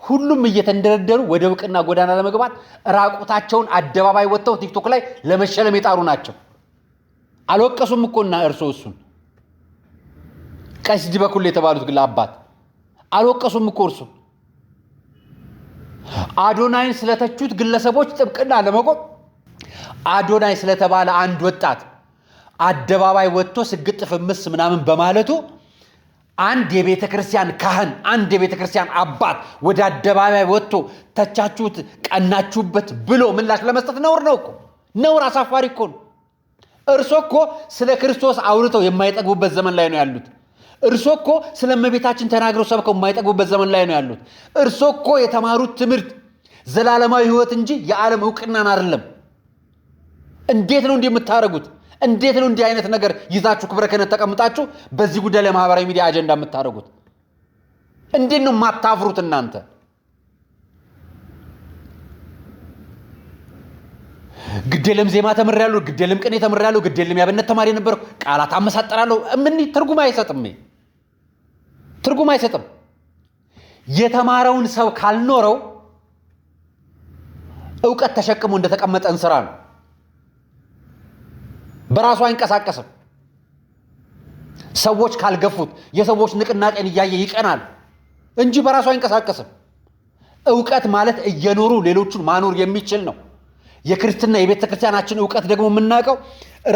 ሁሉም እየተንደረደሩ ወደ እውቅና ጎዳና ለመግባት ራቁታቸውን አደባባይ ወጥተው ቲክቶክ ላይ ለመሸለም የጣሩ ናቸው። አልወቀሱም እኮና እሱን ቀሲስ ዲበኩሉ የተባሉት ግን አባት አልወቀሱም እኮ እርሱን። አዶናይን ስለተቹት ግለሰቦች ጥብቅና ለመቆም አዶናይ ስለተባለ አንድ ወጣት አደባባይ ወጥቶ ስግጥ ፍምስ ምናምን በማለቱ አንድ የቤተ ክርስቲያን ካህን አንድ የቤተ ክርስቲያን አባት ወደ አደባባይ ወጥቶ ተቻችሁት፣ ቀናችሁበት ብሎ ምላሽ ለመስጠት ነውር ነው እኮ። ነውር አሳፋሪ እኮ ነው። እርሶ እኮ ስለ ክርስቶስ አውርተው የማይጠግቡበት ዘመን ላይ ነው ያሉት። እርሶ እኮ ስለ እመቤታችን ተናግረው ሰብከው የማይጠግቡበት ዘመን ላይ ነው ያሉት። እርሶ እኮ የተማሩት ትምህርት ዘላለማዊ ሕይወት እንጂ የዓለም እውቅናን አይደለም። እንዴት ነው እንዲህ የምታደርጉት? እንዴት ነው እንዲህ አይነት ነገር ይዛችሁ ክብረ ክህነት ተቀምጣችሁ በዚህ ጉዳይ ላይ ማህበራዊ ሚዲያ አጀንዳ የምታደርጉት? እንዴት ነው የማታፍሩት እናንተ? ግዴለም ዜማ ተምሬያለሁ፣ ግዴለም ቅኔ ተምሬያለሁ፣ ግዴለም ያብነት ተማሪ ነበርኩ፣ ቃላት አመሳጠራለሁ። ምን ትርጉም አይሰጥም። ትርጉም አይሰጥም። የተማረውን ሰው ካልኖረው ዕውቀት ተሸክሞ እንደተቀመጠ እንስራ ነው። በራሱ አይንቀሳቀስም። ሰዎች ካልገፉት የሰዎች ንቅናቄን እያየ ይቀናል እንጂ በራሱ አይንቀሳቀስም። ዕውቀት ማለት እየኖሩ ሌሎቹን ማኖር የሚችል ነው። የክርስትና የቤተ ክርስቲያናችን ዕውቀት ደግሞ የምናውቀው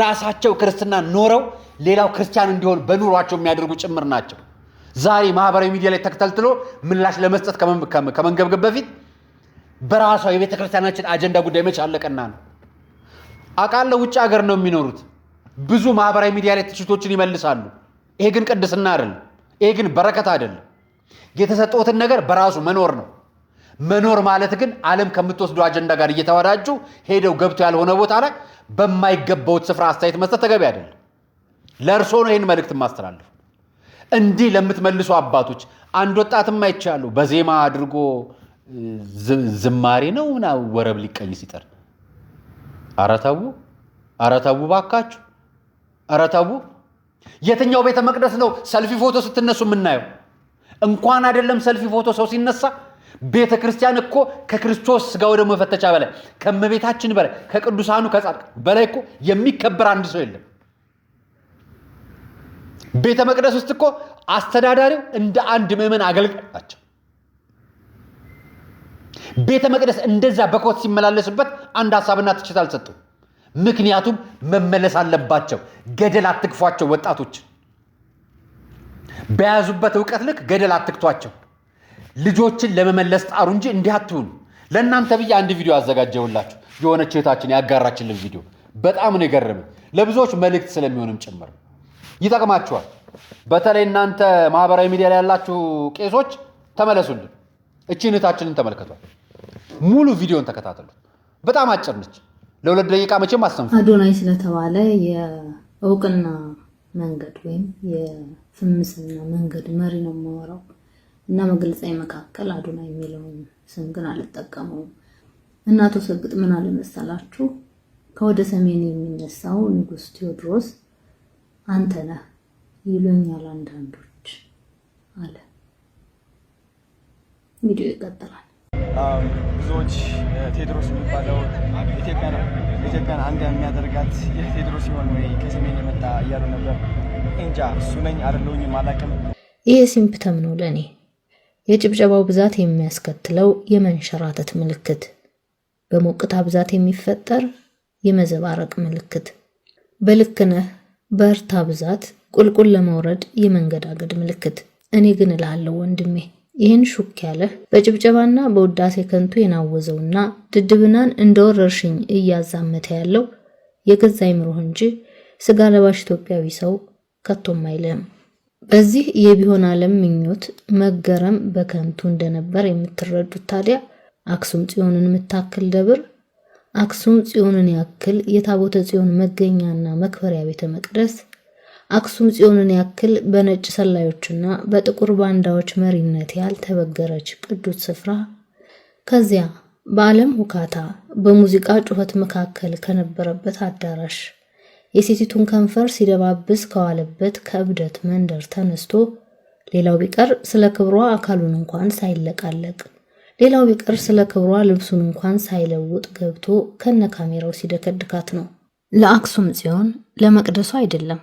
ራሳቸው ክርስትና ኖረው ሌላው ክርስቲያን እንዲሆን በኑሯቸው የሚያደርጉ ጭምር ናቸው። ዛሬ ማህበራዊ ሚዲያ ላይ ተከታትሎ ምላሽ ለመስጠት ከመንገብገብ በፊት በራሷ የቤተ ክርስቲያናችን አጀንዳ ጉዳይ መች አለቀና ነው። አቃለ ውጭ ሀገር ነው የሚኖሩት። ብዙ ማህበራዊ ሚዲያ ላይ ትችቶችን ይመልሳሉ። ይሄ ግን ቅድስና አይደለም። ይሄ ግን በረከት አይደለም። የተሰጠውትን ነገር በራሱ መኖር ነው። መኖር ማለት ግን ዓለም ከምትወስደው አጀንዳ ጋር እየተወዳጁ ሄደው ገብቶ ያልሆነ ቦታ ላይ በማይገባውት ስፍራ አስተያየት መስጠት ተገቢ አይደለም። ለእርሶ ነው ይህን መልእክት ማስተላለፍ። እንዲህ ለምትመልሱ አባቶች አንድ ወጣትም አይቻሉ በዜማ አድርጎ ዝማሬ ነው እና ወረብ ሊቀኝ ሲጠር አረታቡ ባካችሁ፣ አረታቡ። የትኛው ቤተ መቅደስ ነው ሰልፊ ፎቶ ስትነሱ የምናየው? እንኳን አይደለም ሰልፊ ፎቶ ሰው ሲነሳ ቤተ ክርስቲያን እኮ ከክርስቶስ ስጋው ደግሞ መፈተቻ በላይ ከመቤታችን በላይ ከቅዱሳኑ ከጻድቃን በላይ እኮ የሚከበር አንድ ሰው የለም። ቤተ መቅደስ ውስጥ እኮ አስተዳዳሪው እንደ አንድ ምዕመን አገልጋይ ናቸው። ቤተ መቅደስ እንደዛ በኮት ሲመላለስበት አንድ ሐሳብና ትችት አልሰጡም። ምክንያቱም መመለስ አለባቸው። ገደል አትግፏቸው። ወጣቶች በያዙበት ዕውቀት ልክ ገደል አትክቷቸው። ልጆችን ለመመለስ ጣሩ እንጂ እንዲህ አትሁኑ። ለእናንተ ብዬ አንድ ቪዲዮ አዘጋጀሁላችሁ። የሆነች እህታችን ያጋራችልን ቪዲዮ በጣም ነው የገረመኝ። ለብዙዎች መልእክት ስለሚሆንም ጭምር ይጠቅማችኋል። በተለይ እናንተ ማህበራዊ ሚዲያ ላይ ያላችሁ ቄሶች ተመለሱልን። እቺን እህታችንን ተመልከቷል። ሙሉ ቪዲዮን ተከታተሉት። በጣም አጭር ነች። ለ2 ደቂቃ መቼም አሰንፉ። አዶናይ ስለተባለ የእውቅና መንገድ ወይም ፍምስና መንገድ መሪ ነው የማወራው እና መግለጫዬ መካከል አዶናይ የሚለውን ስም ግን አልጠቀመውም። እና አቶ ሰግጥ ምን አለ መሰላችሁ ከወደ ሰሜን የሚነሳው ንጉስ ቴዎድሮስ አንተ ነህ ይሉኛል አንዳንዶች አለ። ቪዲዮ ይቀጥላል። ብዙዎች ቴዎድሮስ የሚባለው ኢትዮጵያን አንድ የሚያደርጋት ቴዎድሮስ ሲሆን ወይ ከሰሜን የመጣ እያሉ ነበር። እንጃ እሱ ነኝ አይደለሁኝም አላውቅም። ይሄ ሲምፕተም ነው ለኔ የጭብጨባው ብዛት የሚያስከትለው የመንሸራተት ምልክት፣ በሞቅታ ብዛት የሚፈጠር የመዘባረቅ ምልክት፣ በልክነህ በርታ ብዛት ቁልቁል ለመውረድ የመንገዳገድ ምልክት። እኔ ግን እልሃለሁ ወንድሜ ይህን ሹክ ያለ በጭብጨባና በውዳሴ ከንቱ የናወዘውና ድድብናን እንደወረርሽኝ እያዛመተ ያለው የገዛ አይምሮህ እንጂ ስጋ ለባሽ ኢትዮጵያዊ ሰው ከቶም አይልም። በዚህ የቢሆን ዓለም ምኞት መገረም በከንቱ እንደነበር የምትረዱት ታዲያ አክሱም ጽዮንን የምታክል ደብር፣ አክሱም ጽዮንን ያክል የታቦተ ጽዮን መገኛና መክበሪያ ቤተ መቅደስ፣ አክሱም ጽዮንን ያክል በነጭ ሰላዮችና በጥቁር ባንዳዎች መሪነት ያልተበገረች ቅዱስ ስፍራ፣ ከዚያ በዓለም ሁካታ በሙዚቃ ጩኸት መካከል ከነበረበት አዳራሽ የሴቲቱን ከንፈር ሲደባብስ ከዋለበት ከእብደት መንደር ተነስቶ ሌላው ቢቀር ስለ ክብሯ አካሉን እንኳን ሳይለቃለቅ ሌላው ቢቀር ስለ ክብሯ ልብሱን እንኳን ሳይለውጥ ገብቶ ከነ ካሜራው ሲደከድካት ነው። ለአክሱም ጽዮን ለመቅደሱ አይደለም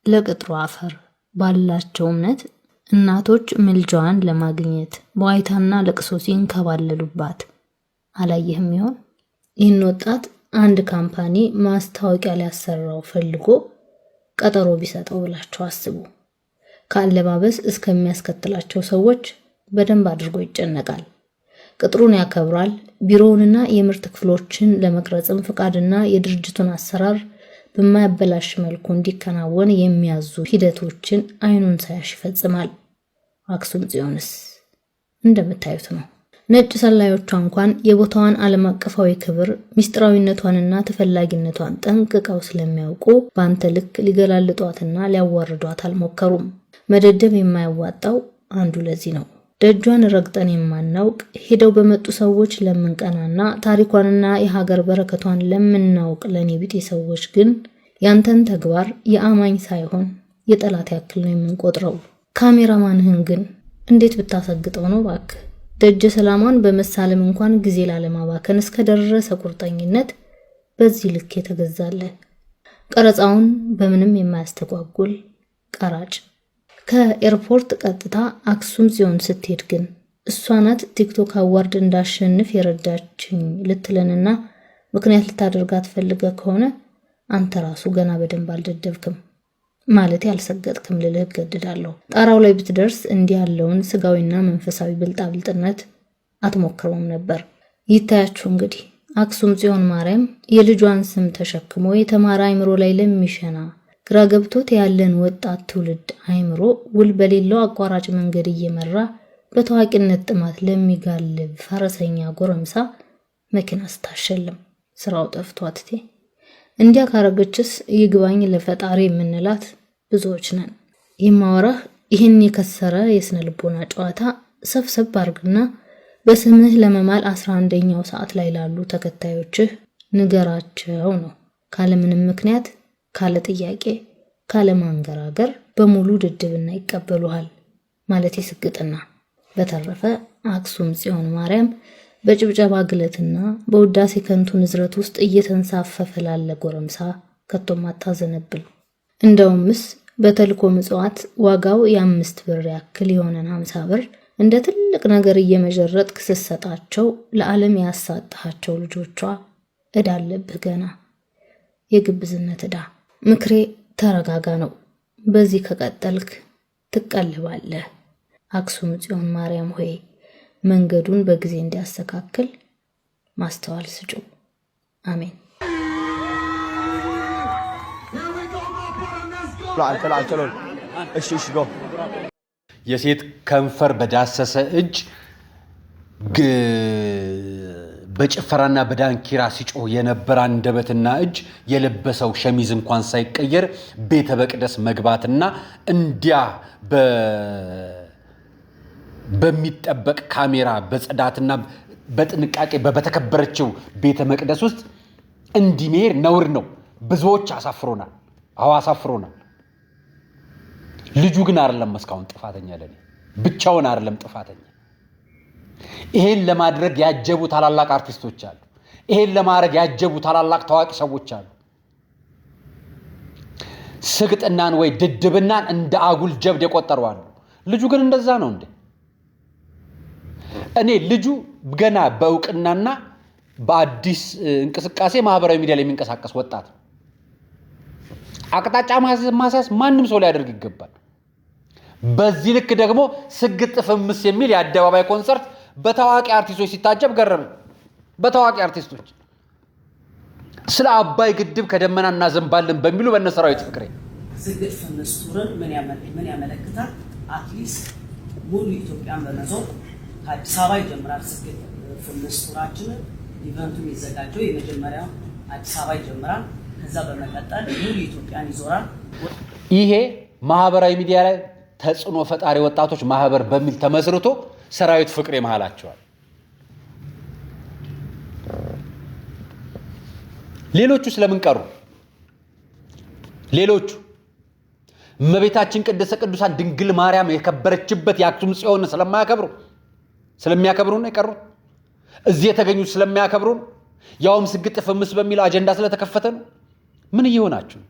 ለቅጥሩ አፈር ባላቸው እምነት እናቶች ምልጃዋን ለማግኘት በዋይታና ለቅሶ ሲንከባለሉባት አላየህም ይሆን? ይህን ወጣት አንድ ካምፓኒ ማስታወቂያ ሊያሰራው ፈልጎ ቀጠሮ ቢሰጠው ብላችሁ አስቡ። ከአለባበስ እስከሚያስከትላቸው ሰዎች በደንብ አድርጎ ይጨነቃል። ቅጥሩን ያከብራል። ቢሮውንና የምርት ክፍሎችን ለመቅረጽም ፍቃድና የድርጅቱን አሰራር በማያበላሽ መልኩ እንዲከናወን የሚያዙ ሂደቶችን አይኑን ሳያሽ ይፈጽማል። አክሱም ጽዮንስ እንደምታዩት ነው። ነጭ ሰላዮቿ እንኳን የቦታዋን ዓለም አቀፋዊ ክብር ሚስጥራዊነቷንና ተፈላጊነቷን ጠንቅቀው ስለሚያውቁ በአንተ ልክ ሊገላልጧትና ሊያዋርዷት አልሞከሩም። መደደብ የማያዋጣው አንዱ ለዚህ ነው። ደጇን ረግጠን የማናውቅ ሄደው በመጡ ሰዎች ለምንቀናና ታሪኳንና የሀገር በረከቷን ለምናውቅ ለኔ ቢጤ ሰዎች ግን ያንተን ተግባር የአማኝ ሳይሆን የጠላት ያክል ነው የምንቆጥረው። ካሜራማንህን ግን እንዴት ብታሰግጠው ነው ባክህ? ደጀ ሰላሟን በመሳለም እንኳን ጊዜ ላለማባከን እስከደረሰ ቁርጠኝነት በዚህ ልክ የተገዛለ ቀረጻውን በምንም የማያስተጓጉል ቀራጭ ከኤርፖርት ቀጥታ አክሱም ጽዮን ስትሄድ ግን እሷ ናት ቲክቶክ አዋርድ እንዳሸንፍ የረዳችኝ ልትለንና ምክንያት ልታደርጋት ፈልገ ከሆነ አንተ ራሱ ገና በደንብ አልደደብክም ማለት ያልሰገጥክም ልልህ እገድዳለሁ። ጣራው ላይ ብትደርስ እንዲህ ያለውን ስጋዊና መንፈሳዊ ብልጣብልጥነት አትሞክረውም ነበር። ይታያችሁ እንግዲህ አክሱም ጽዮን ማርያም የልጇን ስም ተሸክሞ የተማረ አይምሮ ላይ ለሚሸና ግራ ገብቶት ያለን ወጣት ትውልድ አይምሮ ውል በሌለው አቋራጭ መንገድ እየመራ በታዋቂነት ጥማት ለሚጋልብ ፈረሰኛ ጎረምሳ መኪና ስታሸልም ስራው ጠፍቷት እንዲያ ካረገችስ ይግባኝ ለፈጣሪ የምንላት ብዙዎች ነን። የማወራህ ይህን የከሰረ የስነ ልቦና ጨዋታ ሰብሰብ አርግና በስምህ ለመማል 11ኛው ሰዓት ላይ ላሉ ተከታዮችህ ንገራቸው ነው። ካለምንም ምክንያት ካለ ጥያቄ ካለ ማንገራገር በሙሉ ድድብና ይቀበሉሃል ማለት ይስግጥና። በተረፈ አክሱም ጽዮን ማርያም በጭብጨባ ግለትና በውዳሴ ከንቱ ንዝረት ውስጥ እየተንሳፈፈ ላለ ጎረምሳ ከቶም አታዘነብል። እንደውምስ በተልኮ ምጽዋት ዋጋው የ5 ብር ያክል የሆነን 50 ብር እንደ ትልቅ ነገር እየመጀረጥክ ስትሰጣቸው ለዓለም ያሳጣቸው ልጆቿ ዕዳ አለብህ ገና የግብዝነት ዕዳ። ምክሬ ተረጋጋ ነው። በዚህ ከቀጠልክ ትቀልባለህ። አክሱም ጽዮን ማርያም ሆይ መንገዱን በጊዜ እንዲያስተካክል ማስተዋል ስጩ። አሜን። የሴት ከንፈር በዳሰሰ እጅ በጭፈራና በዳንኪራ ሲጮህ የነበረ አንደበትና እጅ የለበሰው ሸሚዝ እንኳን ሳይቀየር ቤተ መቅደስ መግባትና እንዲያ በሚጠበቅ ካሜራ በጽዳትና በጥንቃቄ በተከበረችው ቤተ መቅደስ ውስጥ እንዲሜር ነውር ነው። ብዙዎች አሳፍሮናል። አሳፍሮናል። ልጁ ግን አይደለም እስካሁን ጥፋተኛ፣ ለኔ ብቻውን አይደለም ጥፋተኛ። ይሄን ለማድረግ ያጀቡ ታላላቅ አርቲስቶች አሉ። ይሄን ለማድረግ ያጀቡ ታላላቅ ታዋቂ ሰዎች አሉ። ስግጥናን ወይ ድድብናን እንደ አጉል ጀብድ የቆጠሩ አሉ። ልጁ ግን እንደዛ ነው እንዴ? እኔ ልጁ ገና በእውቅናና በአዲስ እንቅስቃሴ ማህበራዊ ሚዲያ ላይ የሚንቀሳቀስ ወጣት አቅጣጫ ማስያዝ ማንም ሰው ሊያደርግ ይገባል። በዚህ ልክ ደግሞ ስግጥ ፍምስ የሚል የአደባባይ ኮንሰርት በታዋቂ አርቲስቶች ሲታጀብ ገረመኝ። በታዋቂ አርቲስቶች ስለ አባይ ግድብ ከደመና እናዘንባለን በሚሉ በእነ ሰራዊት ፍቅሬ ስግጥ ፍምስ ቱርን ምን ያመለክታል? አትሊስት ሙሉ ኢትዮጵያን በመዞር ከአዲስ አበባ ይጀምራል። ስግጥ ፍምስ ቱራችን ኢቨንቱ የሚዘጋጀው የመጀመሪያው አዲስ አበባ ይጀምራል። ከዛ በመቀጠል ሙሉ ኢትዮጵያን ይዞራል። ይሄ ማህበራዊ ሚዲያ ላይ ተጽዕኖ ፈጣሪ ወጣቶች ማህበር በሚል ተመስርቶ ሰራዊት ፍቅሬ መሃላቸዋል። ሌሎቹ ስለምን ቀሩ? ሌሎቹ እመቤታችን ቅድስተ ቅዱሳን ድንግል ማርያም የከበረችበት የአክሱም ጽዮን ስለሚያከብሩ ነው የቀሩት። እዚህ የተገኙት ስለሚያከብሩ ነው። ያውም ስግጥ ፍምስ በሚል አጀንዳ ስለተከፈተ ነው። ምን እየሆናችሁ?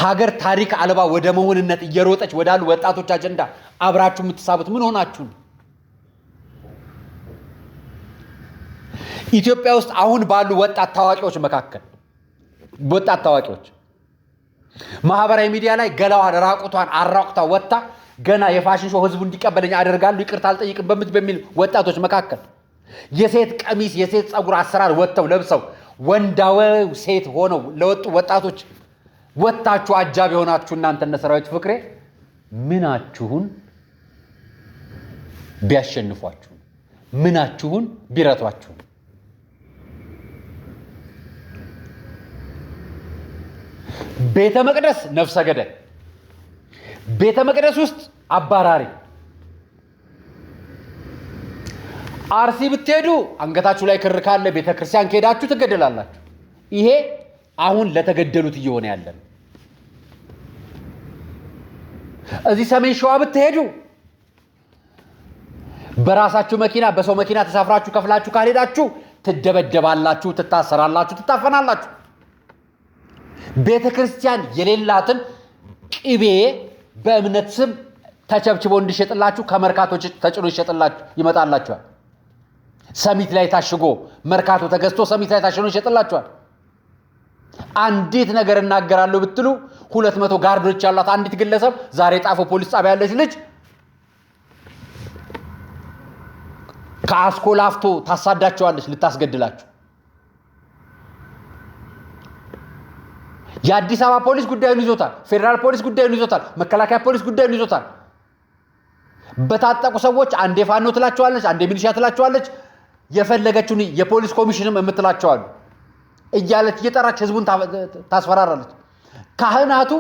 ሀገር ታሪክ አልባ ወደ መሆንነት እየሮጠች ወዳሉ ወጣቶች አጀንዳ አብራችሁ የምትሳቡት ምን ሆናችሁ? ኢትዮጵያ ውስጥ አሁን ባሉ ወጣት ታዋቂዎች መካከል ማህበራዊ ሚዲያ ላይ ገላዋን ራቁቷን አራቁታ ወጣ ገና የፋሽን ሾው ህዝቡ እንዲቀበለኝ አደርጋለሁ ይቅርታ አልጠይቅም በሚል ወጣቶች መካከል የሴት ቀሚስ የሴት ጸጉር አሰራር ወጥተው ለብሰው ወንዳው ሴት ሆነው ለወጡ ወጣቶች ወጣችሁ አጃቢ ሆናችሁ እናንተ እነ ሰራዊት ፍቅሬ ምናችሁን ቢያሸንፏችሁ ምናችሁን ቢረቷችሁ? ቤተ መቅደስ ነፍሰ ገዳይ፣ ቤተ መቅደስ ውስጥ አባራሪ፣ አርሲ ብትሄዱ አንገታችሁ ላይ ክር ካለ ቤተ ክርስቲያን ከሄዳችሁ ትገደላላችሁ። ይሄ አሁን ለተገደሉት እየሆነ ያለ ነው። እዚህ ሰሜን ሸዋ ብትሄዱ በራሳችሁ መኪና በሰው መኪና ተሳፍራችሁ ከፍላችሁ ካልሄዳችሁ ትደበደባላችሁ፣ ትታሰራላችሁ፣ ትታፈናላችሁ። ቤተ ክርስቲያን የሌላትን ቅቤ በእምነት ስም ተቸብችቦ እንዲሸጥላችሁ ከመርካቶ ተጭኖ ይመጣላችኋል። ሰሚት ላይ ታሽጎ መርካቶ ተገዝቶ ሰሚት ላይ ታሽኖ ይሸጥላችኋል። አንዲት ነገር እናገራለሁ ብትሉ 200 ጋርዶች ያሏት አንዲት ግለሰብ ዛሬ ጣፎ ፖሊስ ጣቢያ ያለች ልጅ ከአስኮላፍቶ ታሳዳቸዋለች ልታስገድላችሁ። የአዲስ አበባ ፖሊስ ጉዳዩን ይዞታል። ፌደራል ፖሊስ ጉዳዩን ይዞታል። መከላከያ ፖሊስ ጉዳዩን ይዞታል። በታጠቁ ሰዎች አንዴ ፋኖ ትላቸዋለች፣ አንዴ ሚሊሻ ትላቸዋለች፣ የፈለገችውን የፖሊስ ኮሚሽንም የምትላቸዋሉ እያለች እየጠራች ህዝቡን ታስፈራራለች። ካህናቱ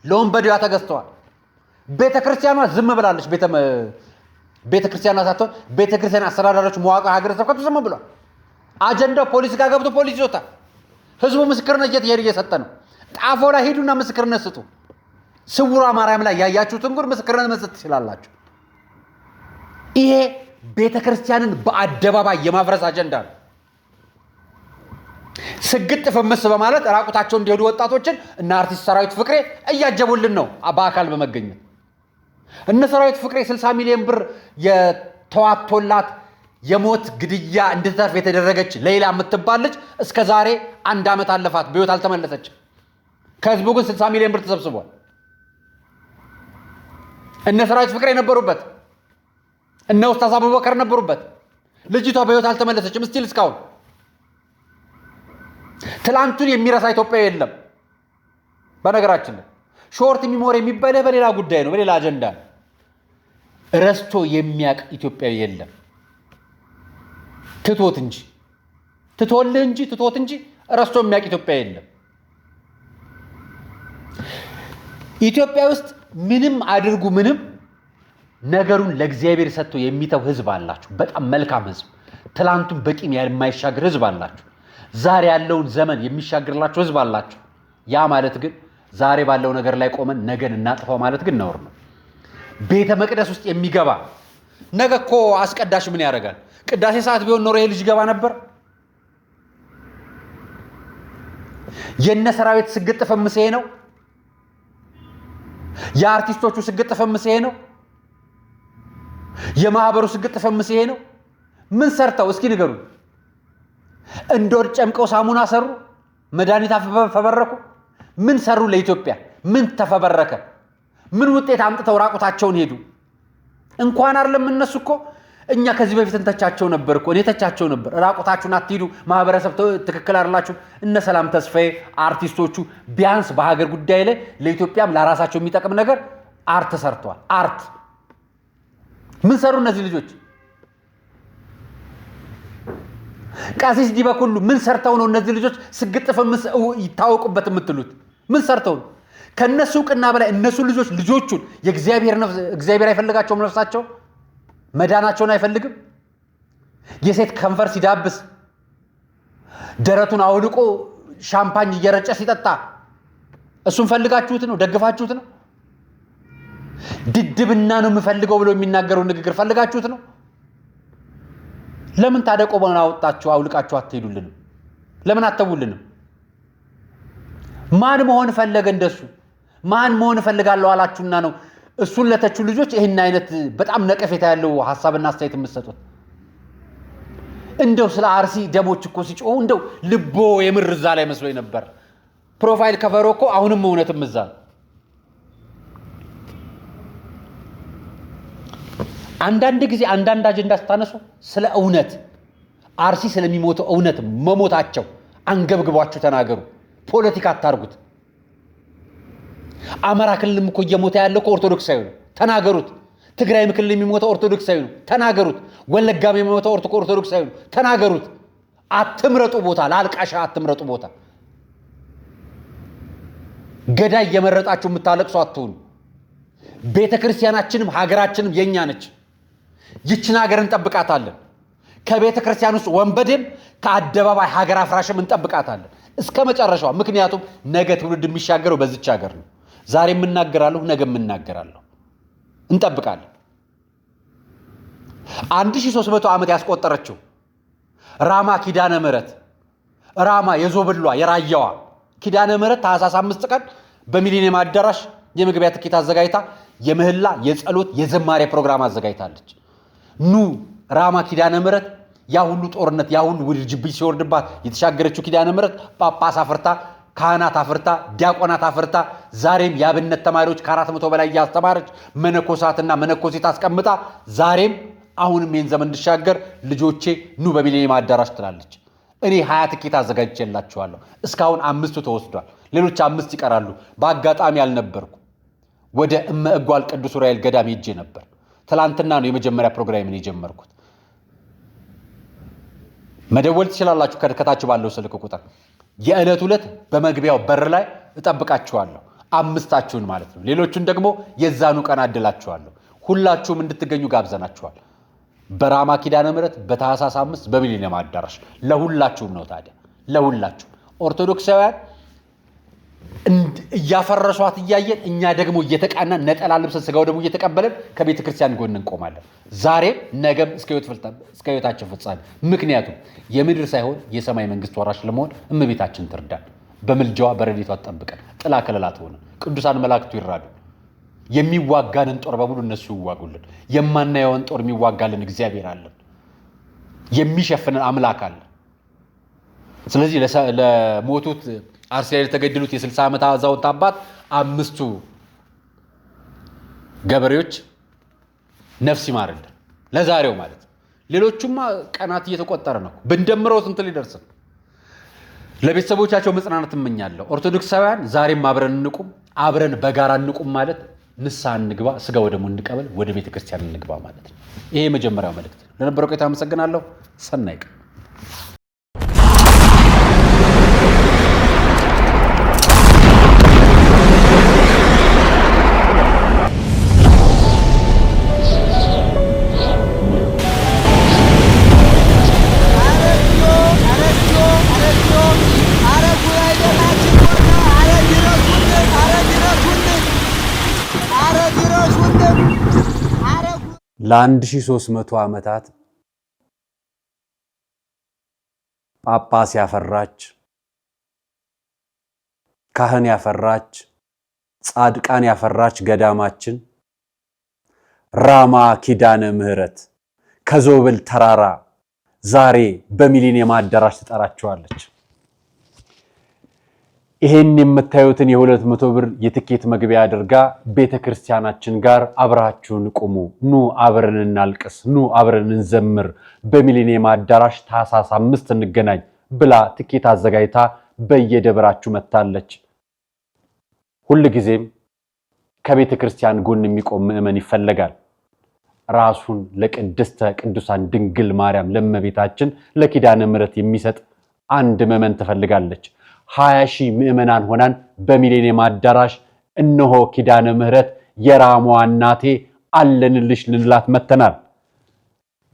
ለወንበዴዋ ተገዝተዋል። ቤተክርስቲያኗ ዝም ብላለች። ቤተክርስቲያኗ ሳትሆን ቤተክርስቲያን አስተዳዳሪዎች መዋቅር ሀገረ ስብከቱ ዝም ብሏል። አጀንዳው ፖሊስ ጋር ገብቶ ፖሊስ ይዞታል። ህዝቡ ምስክርነት እየሰጠ ነው። ጣፎ ላይ ሂዱና ምስክርነት ስጡ። ስውሯ ማርያም ላይ ያያችሁትን ጉድ ምስክርነት መስጠት ትችላላችሁ። ይሄ ቤተክርስቲያንን በአደባባይ የማፍረስ አጀንዳ ነው። ስግጥ ፍምስ በማለት ራቁታቸው እንዲሄዱ ወጣቶችን እና አርቲስት ሰራዊት ፍቅሬ እያጀቡልን ነው በአካል በመገኘት። እነ ሰራዊት ፍቅሬ 60 ሚሊዮን ብር የተዋቶላት የሞት ግድያ እንድትተርፍ የተደረገች ሌላ የምትባል ልጅ እስከ ዛሬ 1 ዓመት አለፋት፣ በህይወት አልተመለሰችም። ከህዝቡ ግን 60 ሚሊዮን ብር ተሰብስቧል። እነ ሰራዊት ፍቅሬ ነበሩበት፣ እነ ኡስታዝ አቡበከር ነበሩበት። ልጅቷ በህይወት አልተመለሰችም። ስቲል እስካሁን ትላንቱን የሚረሳ ኢትዮጵያዊ የለም። በነገራችን ላይ ሾርት ሚሞሪ የሚባለው በሌላ ጉዳይ ነው፣ በሌላ አጀንዳ ነው። ረስቶ የሚያቅ ኢትዮጵያዊ የለም። ትቶት እንጂ ረስቶ የሚያውቅ ኢትዮጵያ የለም። ኢትዮጵያ ውስጥ ምንም አድርጉ ምንም ነገሩን ለእግዚአብሔር ሰጥቶ የሚተው ህዝብ አላችሁ። በጣም መልካም ህዝብ፣ ትላንቱን በቂም የማይሻገር ህዝብ አላችሁ። ዛሬ ያለውን ዘመን የሚሻገርላችሁ ህዝብ አላችሁ። ያ ማለት ግን ዛሬ ባለው ነገር ላይ ቆመን ነገን እናጥፋው ማለት ግን ነውር ነው። ቤተ መቅደስ ውስጥ የሚገባ ነገ እኮ አስቀዳሽ ምን ያደርጋል? ቅዳሴ ሰዓት ቢሆን ኖሮ ይሄ ልጅ ይገባ ነበር። የነ ሰራዊት ስግጥ ፈምስ ይሄ ነው። የአርቲስቶቹ ስግጥ ፈምስ ይሄ ነው። የማህበሩ ስግጥ ፈምስ ይሄ ነው። ምን ሰርተው እስኪ ንገሩ? እንዶር ጨምቀው ሳሙና ሰሩ፣ መድኃኒት ፈበረኩ። ምን ሰሩ ለኢትዮጵያ? ምን ተፈበረከ? ምን ውጤት አምጥተው ራቁታቸውን ሄዱ? እንኳን አይደለም እነሱ እኮ እኛ ከዚህ በፊት እንተቻቸው ነበር እኮ። እኔ ተቻቸው ነበር። ራቁታችሁን አትሂዱ፣ ማህበረሰብ ትክክል አይደላችሁ። እነ ሰላም ተስፋዬ አርቲስቶቹ ቢያንስ በሀገር ጉዳይ ላይ ለኢትዮጵያም ለራሳቸው የሚጠቅም ነገር አርት ሰርተዋል። አርት ምን ሰሩ እነዚህ ልጆች? ቀሲስ ዲበኩሉ ምን ሰርተው ነው እነዚህ ልጆች ስግጥ ፈምስ ይታወቁበት የምትሉት? ምን ሰርተው ነው? ከነሱ እውቅና በላይ እነሱ ልጆቹን እግዚአብሔር አይፈልጋቸውም? ነፍሳቸው መዳናቸውን አይፈልግም? የሴት ከንፈር ሲዳብስ ደረቱን አውልቆ ሻምፓኝ እየረጨ ሲጠጣ እሱን ፈልጋችሁት ነው? ደግፋችሁት ነው? ድድብና ነው የምፈልገው ብሎ የሚናገረው ንግግር ፈልጋችሁት ነው? ለምን ታደቆ በሆነ አውጣችሁ አውልቃችሁ አትሄዱልንም? ለምን አተውልንም? ማን መሆን ፈለገ? እንደሱ ማን መሆን ፈልጋለሁ አላችሁና ነው እሱን ለተቹ ልጆች ይሄን አይነት በጣም ነቀፌታ ያለው ሐሳብና አስተያየት የምትሰጡት? እንደው ስለ አርሲ ደሞች እኮ ሲጮሁ እንደው ልቦ የምር እዛ ላይ መስሎኝ ነበር። ፕሮፋይል ከቨሮ እኮ አሁንም እውነትም እዛ ነው። አንዳንድ ጊዜ አንዳንድ አጀንዳ ስታነሱ ስለ እውነት አርሲ ስለሚሞተው እውነት መሞታቸው አንገብግቧችሁ ተናገሩ። ፖለቲካ አታርጉት። አማራ ክልልም እኮ እየሞተ ያለው ኦርቶዶክሳዊ ነው፣ ተናገሩት። ትግራይ ክልል የሚሞተው ኦርቶዶክሳዊ ነው፣ ተናገሩት። ወለጋም የሚሞተው ኦርቶዶክሳዊ ነው፣ ተናገሩት። አትምረጡ ቦታ፣ ለአልቃሻ አትምረጡ ቦታ። ገዳይ እየመረጣችሁ የምታለቅሱ አትሁኑ። ቤተክርስቲያናችንም ሀገራችንም የኛ ነች። ይችን ሀገር እንጠብቃታለን። ከቤተ ክርስቲያን ውስጥ ወንበዴም ከአደባባይ ሀገር አፍራሽም እንጠብቃታለን እስከ መጨረሻው። ምክንያቱም ነገ ትውልድ የሚሻገረው በዚች ሀገር ነው። ዛሬ የምናገራለሁ፣ ነገ የምናገራለሁ። እንጠብቃለን። 1300 ዓመት ያስቆጠረችው ራማ ኪዳነ ምሕረት፣ ራማ የዞብሏ የራያዋ ኪዳነ ምሕረት ታኅሳስ 5 ቀን በሚሊኒየም አዳራሽ የመግቢያ ትኬት አዘጋጅታ የምህላ የጸሎት የዘማሬ ፕሮግራም አዘጋጅታለች። ኑ ራማ ኪዳነ ምሕረት ያ ሁሉ ጦርነት ያ ሁሉ ውርጅብኝ ሲወርድባት የተሻገረችው ኪዳነ ምሕረት ጳጳስ አፍርታ፣ ካህናት አፍርታ፣ ዲያቆናት አፍርታ፣ ዛሬም የአብነት ተማሪዎች ከ400 በላይ ያስተማረች መነኮሳትና መነኮሲት አስቀምጣ ዛሬም አሁንም ይህን ዘመን እንድሻገር ልጆቼ ኑ በሚሊኒየም አዳራሽ ትላለች። እኔ 20 ትኬት አዘጋጅቼላችኋለሁ። እስካሁን 5ቱ ተወስዷል። ሌሎች 5 ይቀራሉ። በአጋጣሚ አልነበርኩ። ወደ እመ እጓል ቅዱስ ዑራኤል ገዳም ሄጄ ነበር። ትላንትና ነው የመጀመሪያ ፕሮግራምን የጀመርኩት። መደወል ትችላላችሁ ከታች ባለው ስልክ ቁጥር። የዕለት ዕለት በመግቢያው በር ላይ እጠብቃችኋለሁ። 5ታችሁን ማለት ነው። ሌሎቹን ደግሞ የዛኑ ቀን አድላችኋለሁ። ሁላችሁም እንድትገኙ ጋብዘናችኋል። በራማ ኪዳነ ምሕረት በታኅሳስ 5 በሚሊኒየም አዳራሽ ለሁላችሁም ነው። ታዲያ ለሁላችሁ ኦርቶዶክሳውያን እያፈረሷት እያየን እኛ ደግሞ እየተቃናን ነጠላ ልብሰን ስጋው ደግሞ እየተቀበለን ከቤተ ክርስቲያን ጎን እንቆማለን። ዛሬም ነገም እስከ ሕይወታችን ፍጻሜ። ምክንያቱም የምድር ሳይሆን የሰማይ መንግስት ወራሽ ለመሆን እመቤታችን ትርዳን። በምልጃዋ በረድኤቷ ትጠብቀን። ጥላ ከለላ ትሆን። ቅዱሳን መላእክቱ ይራዱ። የሚዋጋንን ጦር በሙሉ እነሱ ይዋጉልን። የማናየውን ጦር የሚዋጋልን እግዚአብሔር አለን። የሚሸፍንን አምላክ አለን። ስለዚህ ለሞቱት አርሲ ላይ የተገደሉት የ60 ዓመት አዛውንት አባት 5ቱ ገበሬዎች ነፍስ ይማርልን ለዛሬው ማለት። ሌሎቹማ ቀናት እየተቆጠረ ነው። ብንደምረው ስንት ሊደርስ ነው? ለቤተሰቦቻቸው መጽናናት እመኛለሁ። ኦርቶዶክሳውያን ዛሬም አብረን እንቁም፣ አብረን በጋራ እንቁም ማለት ንስሐ እንግባ፣ ስጋ ወደሙ እንቀበል፣ ወደ ቤተክርስቲያን እንግባ ማለት ነው። ይሄ የመጀመሪያው መልእክት ነው። ለነበረው ቆይታ አመሰግናለሁ። ሰናይ ቀን። ለ1300 ዓመታት ጳጳስ ያፈራች፣ ካህን ያፈራች፣ ጻድቃን ያፈራች ገዳማችን ራማ ኪዳነ ምህረት ከዞብል ተራራ ዛሬ በሚሊኒየም አዳራሽ ትጠራቸዋለች። ይሄን የምታዩትን የ200 ብር የትኬት መግቢያ አድርጋ ቤተክርስቲያናችን ጋር አብራችሁን ቁሙ፣ ኑ አብረን እናልቅስ፣ ኑ አብረን እንዘምር፣ በሚሊኒየም አዳራሽ ታኅሳስ 5 እንገናኝ ብላ ትኬት አዘጋጅታ በየደብራችሁ መታለች። ሁልጊዜም ከቤተክርስቲያን ጎን የሚቆም ምዕመን ይፈልጋል። ራሱን ለቅድስተ ቅዱሳን ድንግል ማርያም ለእመቤታችን ለኪዳነ ምህረት የሚሰጥ አንድ ምዕመን ትፈልጋለች። 20,000 ምዕመናን ሆናን በሚሊኒየም አዳራሽ እነሆ ኪዳነ ምህረት የራሟ እናቴ አለንልሽ ልንላት መተናል።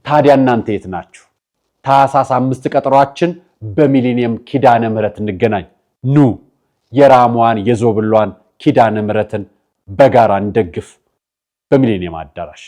ታዲያ እናንተ የት ናችሁ? ታኅሳስ 5 ቀጠሯችን በሚሊኒየም ኪዳነ ምህረት እንገናኝ። ኑ የራሟን የዞብሏን ኪዳነ ምህረትን በጋራ እንደግፍ። በሚሊኒየም አዳራሽ